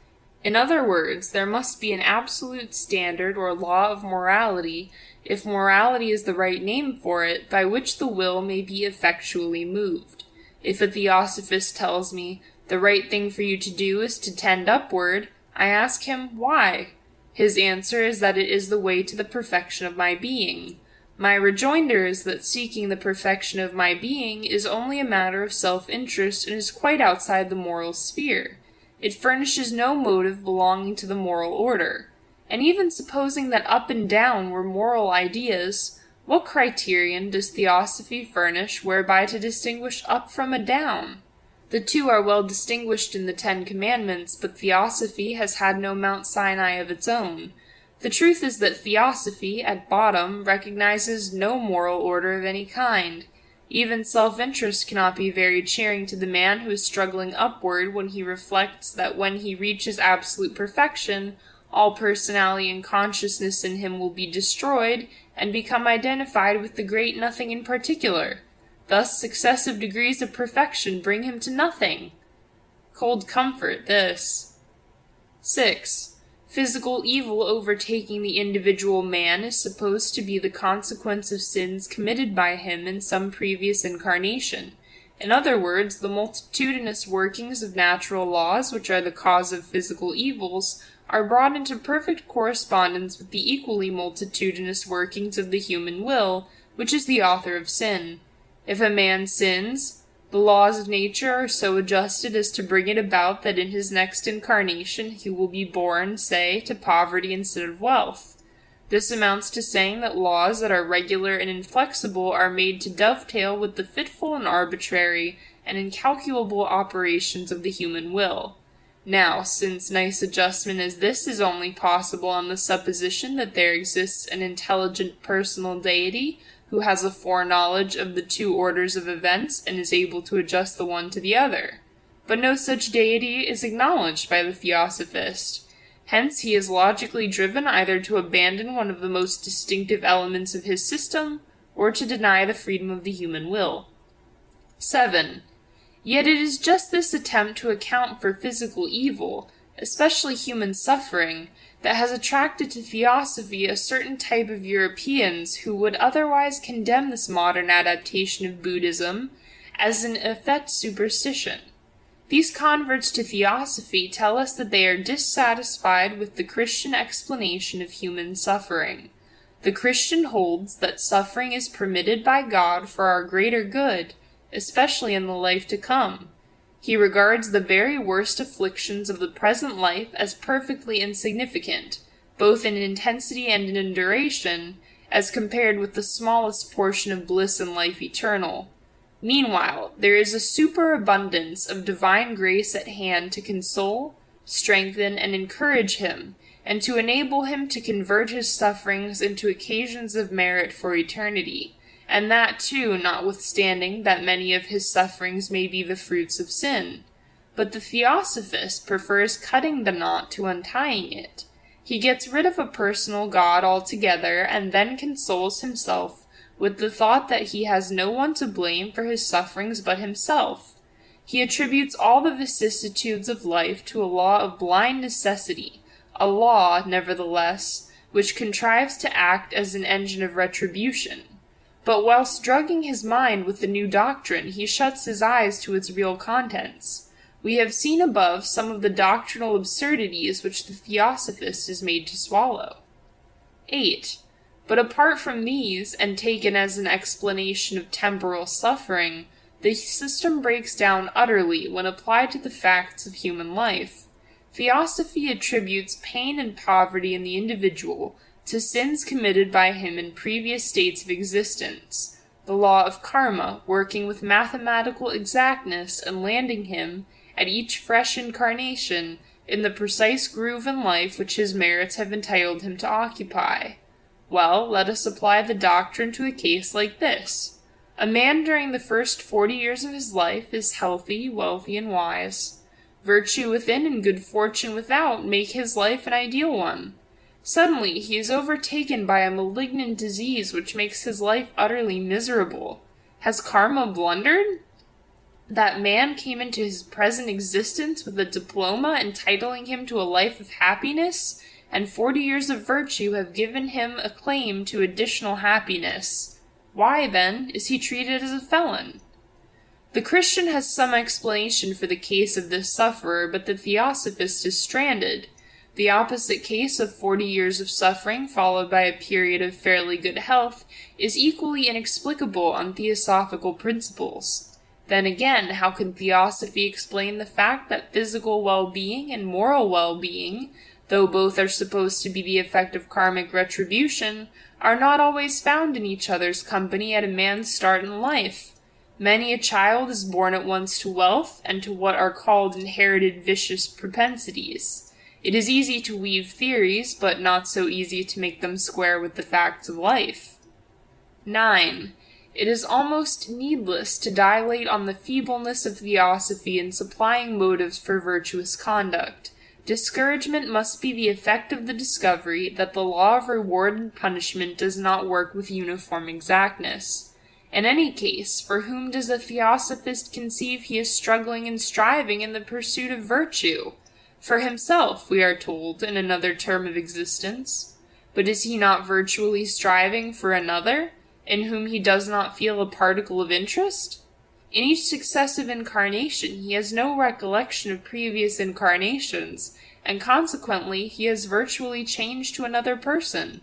In other words, there must be an absolute standard or law of morality, if morality is the right name for it, by which the will may be effectually moved. If a Theosophist tells me, the right thing for you to do is to tend upward, I ask him, why? His answer is that it is the way to the perfection of my being. My rejoinder is that seeking the perfection of my being is only a matter of self-interest and is quite outside the moral sphere. It furnishes no motive belonging to the moral order. And even supposing that up and down were moral ideas, what criterion does Theosophy furnish whereby to distinguish up from a down? The two are well distinguished in the Ten Commandments, but Theosophy has had no Mount Sinai of its own. The truth is that Theosophy, at bottom, recognizes no moral order of any kind. Even self-interest cannot be very cheering to the man who is struggling upward when he reflects that when he reaches absolute perfection, all personality and consciousness in him will be destroyed and become identified with the great nothing in particular. Thus successive degrees of perfection bring him to nothing. Cold comfort, this. 6. Physical evil overtaking the individual man is supposed to be the consequence of sins committed by him in some previous incarnation. In other words, the multitudinous workings of natural laws, which are the cause of physical evils, are brought into perfect correspondence with the equally multitudinous workings of the human will, which is the author of sin. If a man sins, the laws of nature are so adjusted as to bring it about that in his next incarnation he will be born, say, to poverty instead of wealth. This amounts to saying that laws that are regular and inflexible are made to dovetail with the fitful and arbitrary and incalculable operations of the human will. Now, since nice adjustment as this is only possible on the supposition that there exists an intelligent personal deity who has a foreknowledge of the two orders of events and is able to adjust the one to the other. But no such deity is acknowledged by the Theosophist. Hence he is logically driven either to abandon one of the most distinctive elements of his system, or to deny the freedom of the human will. 7. Yet it is just this attempt to account for physical evil, especially human suffering, that has attracted to Theosophy a certain type of Europeans who would otherwise condemn this modern adaptation of Buddhism as an effete superstition. These converts to Theosophy tell us that they are dissatisfied with the Christian explanation of human suffering. The Christian holds that suffering is permitted by God for our greater good, especially in the life to come. He regards the very worst afflictions of the present life as perfectly insignificant, both in intensity and in duration, as compared with the smallest portion of bliss in life eternal. Meanwhile, there is a superabundance of divine grace at hand to console, strengthen, and encourage him, and to enable him to convert his sufferings into occasions of merit for eternity. And that, too, notwithstanding that many of his sufferings may be the fruits of sin. But the Theosophist prefers cutting the knot to untying it. He gets rid of a personal God altogether, and then consoles himself with the thought that he has no one to blame for his sufferings but himself. He attributes all the vicissitudes of life to a law of blind necessity, a law, nevertheless, which contrives to act as an engine of retribution. But whilst drugging his mind with the new doctrine, he shuts his eyes to its real contents. We have seen above some of the doctrinal absurdities which the Theosophist is made to swallow. 8. But apart from these, and taken as an explanation of temporal suffering, the system breaks down utterly when applied to the facts of human life. Theosophy attributes pain and poverty in the individual to sins committed by him in previous states of existence, the law of karma working with mathematical exactness and landing him, at each fresh incarnation, in the precise groove in life which his merits have entitled him to occupy. Well, let us apply the doctrine to a case like this. A man during the first 40 years of his life is healthy, wealthy, and wise. Virtue within and good fortune without make his life an ideal one. Suddenly, he is overtaken by a malignant disease which makes his life utterly miserable. Has karma blundered? That man came into his present existence with a diploma entitling him to a life of happiness, and 40 years of virtue have given him a claim to additional happiness. Why, then, is he treated as a felon? The Christian has some explanation for the case of this sufferer, but the Theosophist is stranded. The opposite case of 40 years of suffering followed by a period of fairly good health is equally inexplicable on theosophical principles. Then again, how can Theosophy explain the fact that physical well-being and moral well-being, though both are supposed to be the effect of karmic retribution, are not always found in each other's company at a man's start in life? Many a child is born at once to wealth and to what are called inherited vicious propensities. It is easy to weave theories, but not so easy to make them square with the facts of life. 9. It is almost needless to dilate on the feebleness of Theosophy in supplying motives for virtuous conduct. Discouragement must be the effect of the discovery that the law of reward and punishment does not work with uniform exactness. In any case, for whom does a Theosophist conceive he is struggling and striving in the pursuit of virtue? For himself, we are told, in another term of existence. But is he not virtually striving for another, in whom he does not feel a particle of interest? In each successive incarnation he has no recollection of previous incarnations, and consequently he has virtually changed to another person.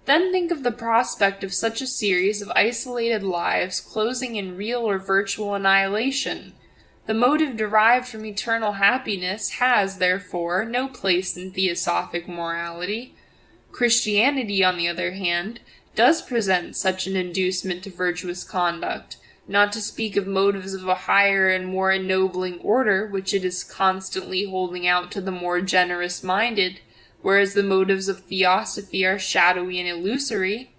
Then think of the prospect of such a series of isolated lives closing in real or virtual annihilation. The motive derived from eternal happiness has, therefore, no place in theosophic morality. Christianity, on the other hand, does present such an inducement to virtuous conduct, not to speak of motives of a higher and more ennobling order which it is constantly holding out to the more generous-minded, whereas the motives of Theosophy are shadowy and illusory.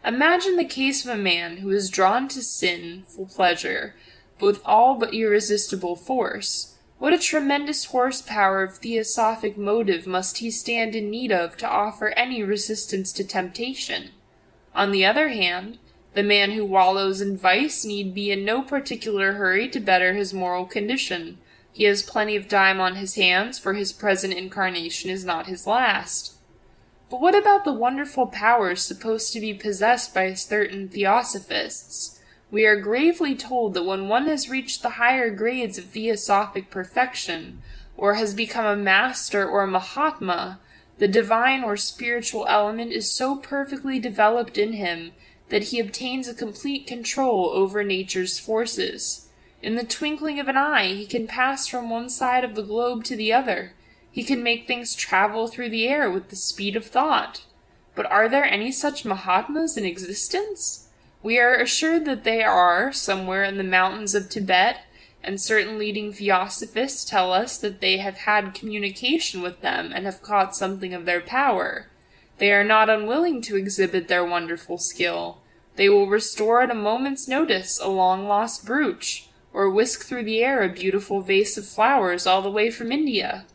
Imagine the case of a man who is drawn to sin for pleasure, with all but irresistible force. What a tremendous horsepower of theosophic motive must he stand in need of to offer any resistance to temptation? On the other hand, the man who wallows in vice need be in no particular hurry to better his moral condition. He has plenty of time on his hands, for his present incarnation is not his last. But what about the wonderful powers supposed to be possessed by certain Theosophists? We are gravely told that when one has reached the higher grades of theosophic perfection, or has become a master or a Mahatma, the divine or spiritual element is so perfectly developed in him that he obtains a complete control over nature's forces. In the twinkling of an eye, he can pass from one side of the globe to the other. He can make things travel through the air with the speed of thought. But are there any such Mahatmas in existence? We are assured that they are, somewhere in the mountains of Tibet, and certain leading Theosophists tell us that they have had communication with them and have caught something of their power. They are not unwilling to exhibit their wonderful skill. They will restore at a moment's notice a long-lost brooch, or whisk through the air a beautiful vase of flowers all the way from India.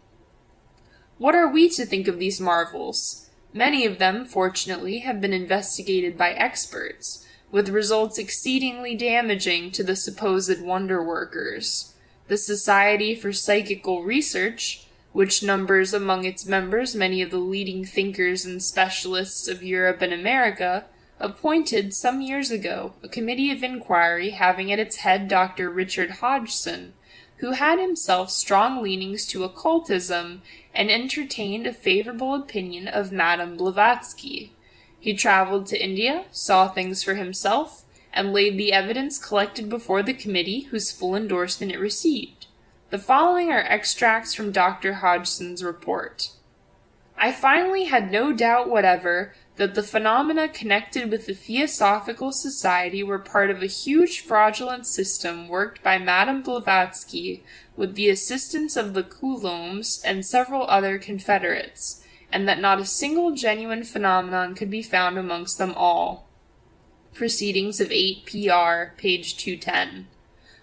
What are we to think of these marvels? Many of them, fortunately, have been investigated by experts. with results exceedingly damaging to the supposed wonder workers. The Society for Psychical Research, which numbers among its members many of the leading thinkers and specialists of Europe and America, appointed some years ago a committee of inquiry having at its head Dr. Richard Hodgson, who had himself strong leanings to occultism and entertained a favorable opinion of Madame Blavatsky. He traveled to India, saw things for himself, and laid the evidence collected before the committee, whose full endorsement it received. The following are extracts from Dr. Hodgson's report. I finally had no doubt whatever that the phenomena connected with the Theosophical Society were part of a huge fraudulent system worked by Madame Blavatsky with the assistance of the Coulombs and several other confederates, and that not a single genuine phenomenon could be found amongst them all. Proceedings of 8 PR, page 210.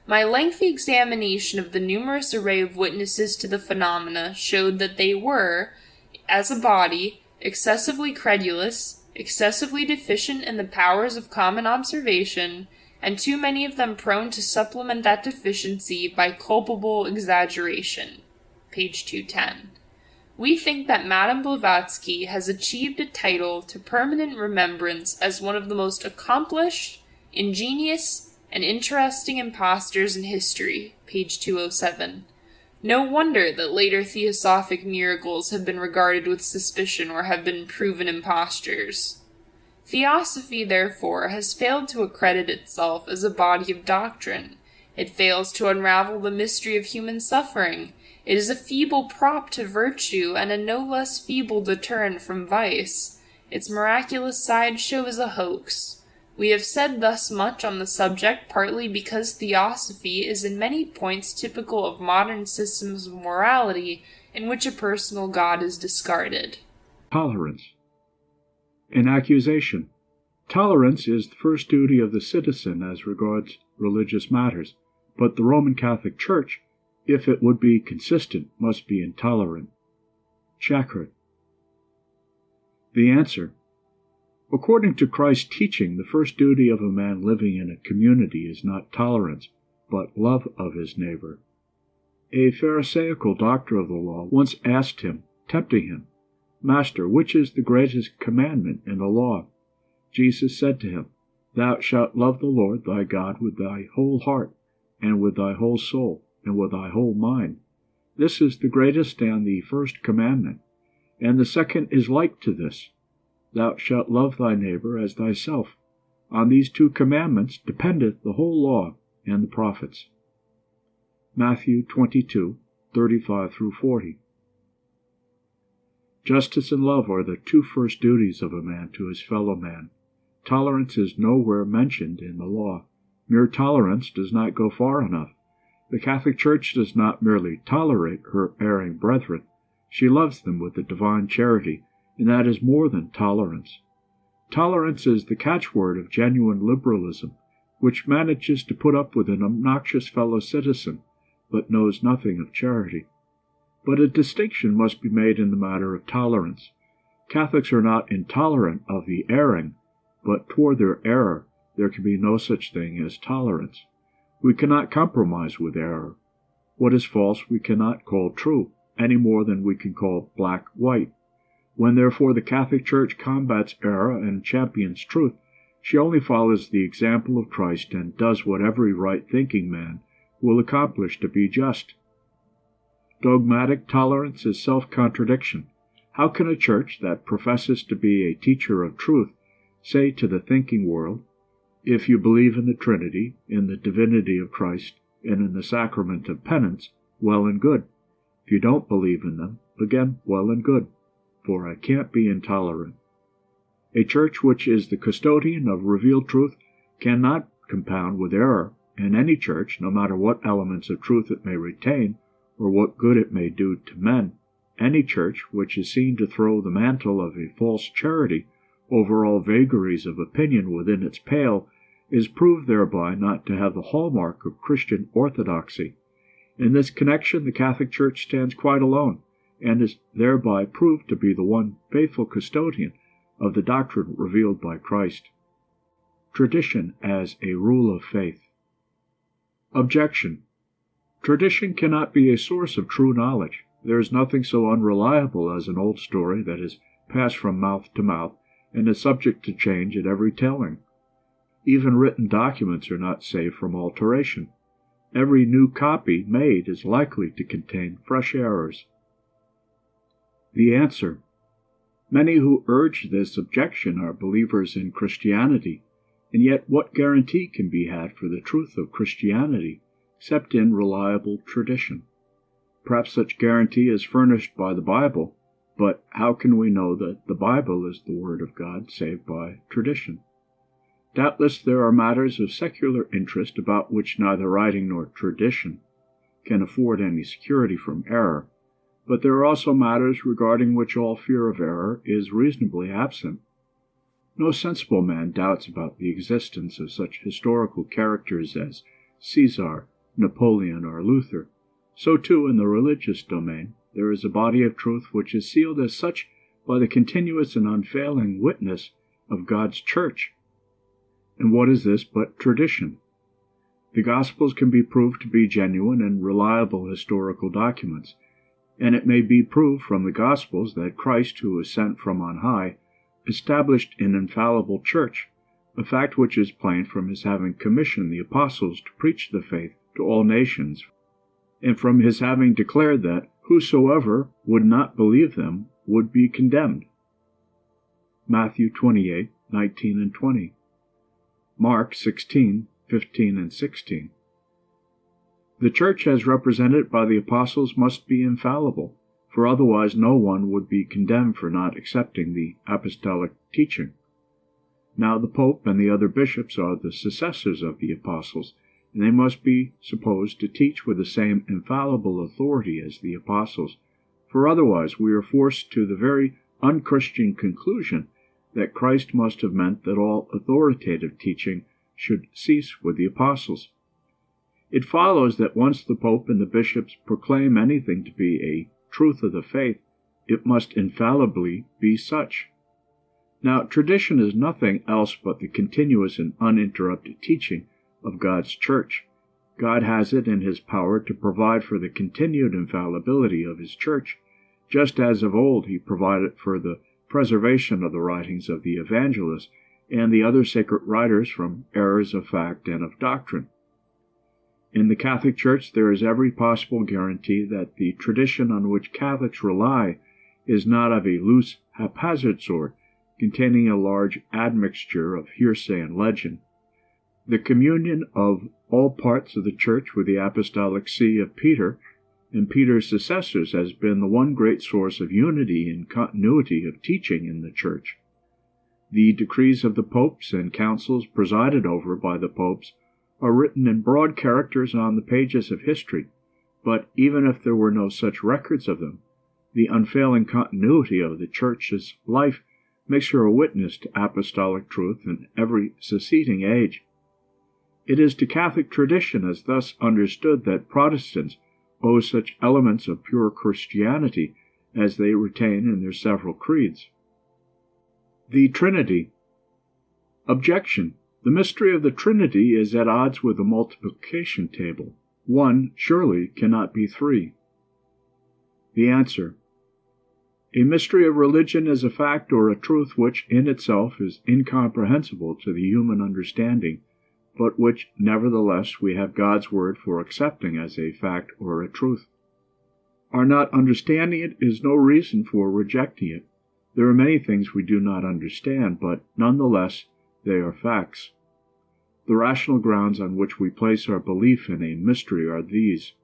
My lengthy examination of the numerous array of witnesses to the phenomena showed that they were, as a body, excessively credulous, excessively deficient in the powers of common observation, and too many of them prone to supplement that deficiency by culpable exaggeration. Page 210. We think that Madame Blavatsky has achieved a title to permanent remembrance as one of the most accomplished, ingenious, and interesting impostors in history. Page 207. No wonder that later theosophic miracles have been regarded with suspicion or have been proven impostures. Theosophy, therefore, has failed to accredit itself as a body of doctrine. It fails to unravel the mystery of human suffering. It is a feeble prop to virtue and a no less feeble deterrent from vice. Its miraculous sideshow is a hoax. We have said thus much on the subject partly because Theosophy is in many points typical of modern systems of morality in which a personal God is discarded. Tolerance. An accusation. Tolerance is the first duty of the citizen as regards religious matters, but the Roman Catholic Church, if it would be consistent, must be intolerant. Chakra. The answer. According to Christ's teaching, the first duty of a man living in a community is not tolerance, but love of his neighbor. A Pharisaical doctor of the law once asked him, tempting him, Master, which is the greatest commandment in the law? Jesus said to him, Thou shalt love the Lord thy God with thy whole heart, and with thy whole soul, and with thy whole mind. This is the greatest and the first commandment, and the second is like to this. Thou shalt love thy neighbor as thyself. On these two commandments dependeth the whole law and the prophets. Matthew 22:35-40. Justice and love are the two first duties of a man to his fellow man. Tolerance is nowhere mentioned in the law. Mere tolerance does not go far enough. The Catholic Church does not merely tolerate her erring brethren. She loves them with a divine charity, and that is more than tolerance. Tolerance is the catchword of genuine liberalism, which manages to put up with an obnoxious fellow citizen, but knows nothing of charity. But a distinction must be made in the matter of tolerance. Catholics are not intolerant of the erring, but toward their error there can be no such thing as tolerance. We cannot compromise with error. What is false we cannot call true, any more than we can call black white. When therefore the Catholic Church combats error and champions truth, she only follows the example of Christ and does what every right-thinking man will accomplish to be just. Dogmatic tolerance is self-contradiction. How can a church that professes to be a teacher of truth say to the thinking world, if you believe in the Trinity, in the divinity of Christ, and in the sacrament of penance, well and good. If you don't believe in them, again, well and good, for I can't be intolerant. A church which is the custodian of revealed truth cannot compound with error, and any church, no matter what elements of truth it may retain, or what good it may do to men, any church which is seen to throw the mantle of a false charity over all vagaries of opinion within its pale, is proved thereby not to have the hallmark of Christian orthodoxy. In this connection the Catholic Church stands quite alone, and is thereby proved to be the one faithful custodian of the doctrine revealed by Christ. Tradition as a rule of faith. Objection. Tradition cannot be a source of true knowledge. There is nothing so unreliable as an old story that is passed from mouth to mouth and is subject to change at every telling. Even written documents are not safe from alteration. Every new copy made is likely to contain fresh errors. The answer. Many who urge this objection are believers in Christianity, and yet what guarantee can be had for the truth of Christianity except in reliable tradition? Perhaps such guarantee is furnished by the Bible, but how can we know that the Bible is the Word of God save by tradition? Doubtless there are matters of secular interest about which neither writing nor tradition can afford any security from error, but there are also matters regarding which all fear of error is reasonably absent. No sensible man doubts about the existence of such historical characters as Caesar, Napoleon, or Luther. So too in the religious domain there is a body of truth which is sealed as such by the continuous and unfailing witness of God's Church. And what is this but tradition? The Gospels can be proved to be genuine and reliable historical documents, and it may be proved from the Gospels that Christ, who was sent from on high, established an infallible church, a fact which is plain from his having commissioned the apostles to preach the faith to all nations, and from his having declared that whosoever would not believe them would be condemned. Matthew 28:19 and 20. Mark 16:15 and 16. The church as represented by the apostles must be infallible, for otherwise no one would be condemned for not accepting the apostolic teaching. Now the Pope and the other bishops are the successors of the apostles, and they must be supposed to teach with the same infallible authority as the apostles, for otherwise we are forced to the very unchristian conclusion that Christ must have meant that all authoritative teaching should cease with the apostles. It follows that once the Pope and the bishops proclaim anything to be a truth of the faith, it must infallibly be such. Now, tradition is nothing else but the continuous and uninterrupted teaching of God's Church. God has it in his power to provide for the continued infallibility of his Church, just as of old he provided for the preservation of the writings of the evangelists and the other sacred writers from errors of fact and of doctrine. In the Catholic Church there is every possible guarantee that the tradition on which Catholics rely is not of a loose, haphazard sort, containing a large admixture of hearsay and legend. The communion of all parts of the Church with the apostolic see of Peter and Peter's successors has been the one great source of unity and continuity of teaching in the Church. The decrees of the popes and councils presided over by the popes are written in broad characters on the pages of history, but even if there were no such records of them, the unfailing continuity of the Church's life makes her a witness to apostolic truth in every succeeding age. It is to Catholic tradition as thus understood that Protestants owe such elements of pure Christianity as they retain in their several creeds. The Trinity. Objection. The mystery of the Trinity is at odds with the multiplication table. 1 surely cannot be 3. The answer. A mystery of religion is a fact or a truth which in itself is incomprehensible to the human understanding, but which nevertheless we have God's word for accepting as a fact or a truth. Our not understanding it is no reason for rejecting it. There are many things we do not understand, but nonetheless they are facts. The rational grounds on which we place our belief in a mystery are these.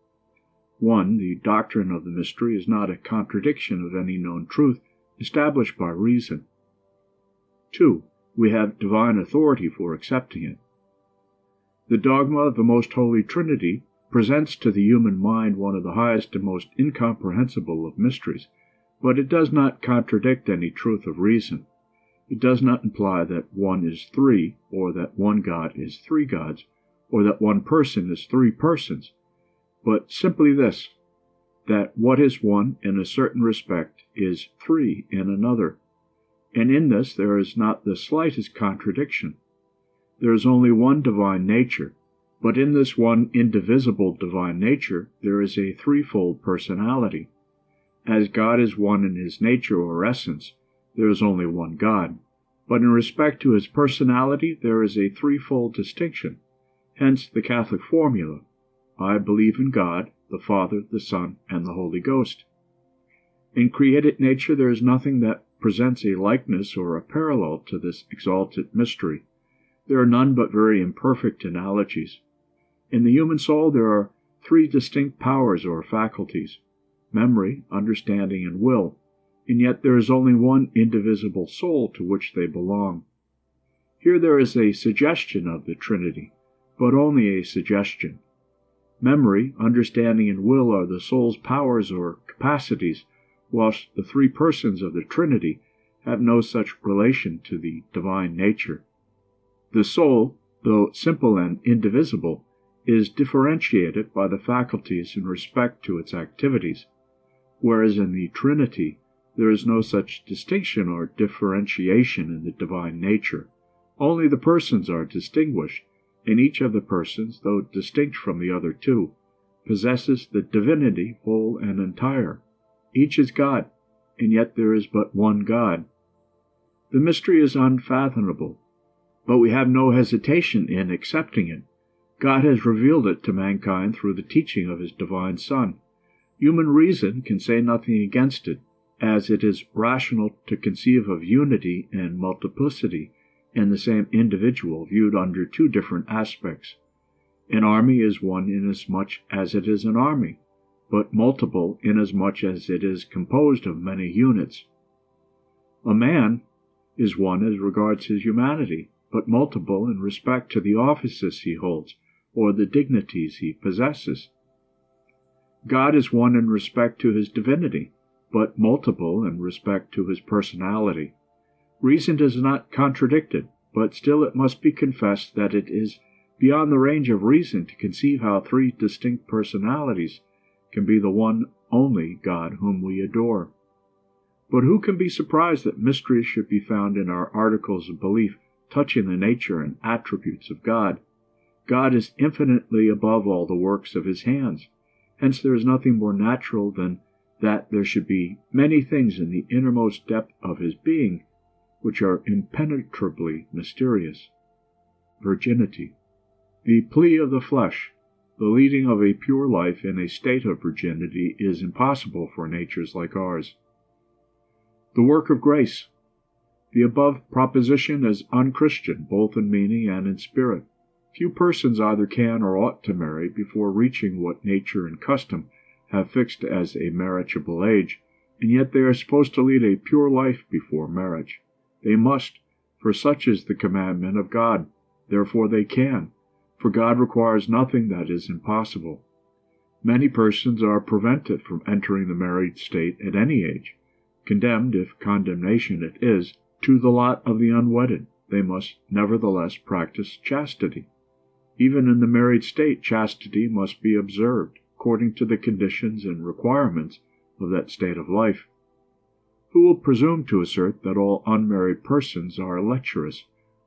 1. The doctrine of the mystery is not a contradiction of any known truth established by reason. 2. We have divine authority for accepting it. The dogma of the Most Holy Trinity presents to the human mind one of the highest and most incomprehensible of mysteries, but it does not contradict any truth of reason. It does not imply that one is three, or that one God is three gods, or that one person is three persons, but simply this, that what is one in a certain respect is three in another, and in this there is not the slightest contradiction. there is only one divine nature, but in this one indivisible divine nature there is a threefold personality. As God is one in his nature or essence, there is only one God, but in respect to his personality there is a threefold distinction. Hence the Catholic formula, I believe in God, the Father, the Son, and the Holy Ghost. In created nature there is nothing that presents a likeness or a parallel to this exalted mystery. There are none but very imperfect analogies. In the human soul there are three distinct powers or faculties: memory, understanding, and will, and yet there is only one indivisible soul to which they belong. Here there is a suggestion of the Trinity, but only a suggestion. Memory, understanding, and will are the soul's powers or capacities, whilst the three persons of the Trinity have no such relation to the divine nature. The soul, though simple and indivisible, is differentiated by the faculties in respect to its activities, whereas in the Trinity there is no such distinction or differentiation in the divine nature. Only the persons are distinguished, and each of the persons, though distinct from the other two, possesses the divinity whole and entire. Each is God, and yet there is but one God. The mystery is unfathomable, but we have no hesitation in accepting it. God has revealed it to mankind through the teaching of his divine Son. Human reason can say nothing against it, as it is rational to conceive of unity and multiplicity in the same individual viewed under two different aspects. An army is one inasmuch as it is an army, but multiple inasmuch as it is composed of many units. A man is one as regards his humanity, but multiple in respect to the offices he holds or the dignities he possesses. God is one in respect to his divinity, but multiple in respect to his personality. Reason does not contradict it, but still it must be confessed that it is beyond the range of reason to conceive how three distinct personalities can be the one only God whom we adore. But who can be surprised that mysteries should be found in our articles of belief touching the nature and attributes of God? God is infinitely above all the works of his hands. Hence there is nothing more natural than that there should be many things in the innermost depth of his being which are impenetrably mysterious. Virginity. The plea of the flesh, the leading of a pure life in a state of virginity, is impossible for natures like ours. The work of grace. The above proposition is unchristian, both in meaning and in spirit. Few persons either can or ought to marry before reaching what nature and custom have fixed as a marriageable age, and yet they are supposed to lead a pure life before marriage. They must, for such is the commandment of God. Therefore they can, for God requires nothing that is impossible. Many persons are prevented from entering the married state at any age, condemned, if condemnation it is, to the lot of the unwedded. They must nevertheless practice chastity. Even in the married state, chastity must be observed, according to the conditions and requirements of that state of life. Who will presume to assert that all unmarried persons are lecherous,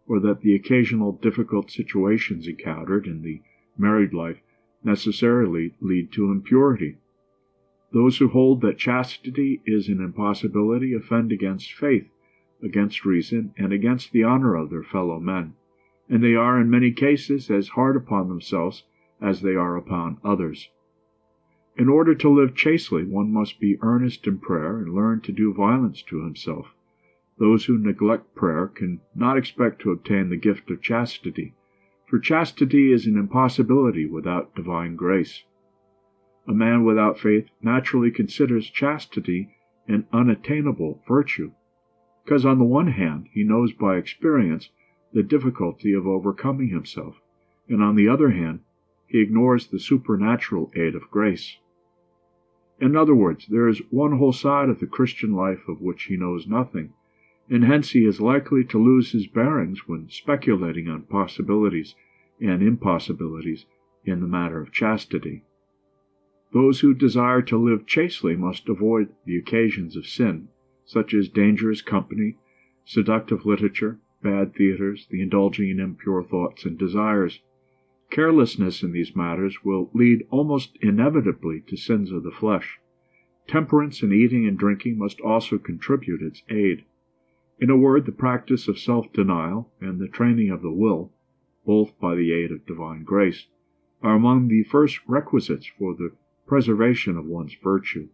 or that the occasional difficult situations encountered in the married life necessarily lead to impurity? Those who hold that chastity is an impossibility offend against faith, against reason, and against the honor of their fellow men, and they are in many cases as hard upon themselves as they are upon others. In order to live chastely, one must be earnest in prayer and learn to do violence to himself. Those who neglect prayer can not expect to obtain the gift of chastity, for chastity is an impossibility without divine grace. A man without faith naturally considers chastity an unattainable virtue, because on the one hand he knows by experience the difficulty of overcoming himself, and on the other hand he ignores the supernatural aid of grace. In other words, there is one whole side of the Christian life of which he knows nothing, and hence he is likely to lose his bearings when speculating on possibilities and impossibilities in the matter of chastity. Those who desire to live chastely must avoid the occasions of sin, such as dangerous company, seductive literature, bad theatres, the indulging in impure thoughts and desires. Carelessness in these matters will lead almost inevitably to sins of the flesh. Temperance in eating and drinking must also contribute its aid. In a word, the practice of self-denial and the training of the will, both by the aid of divine grace, are among the first requisites for the preservation of one's virtue.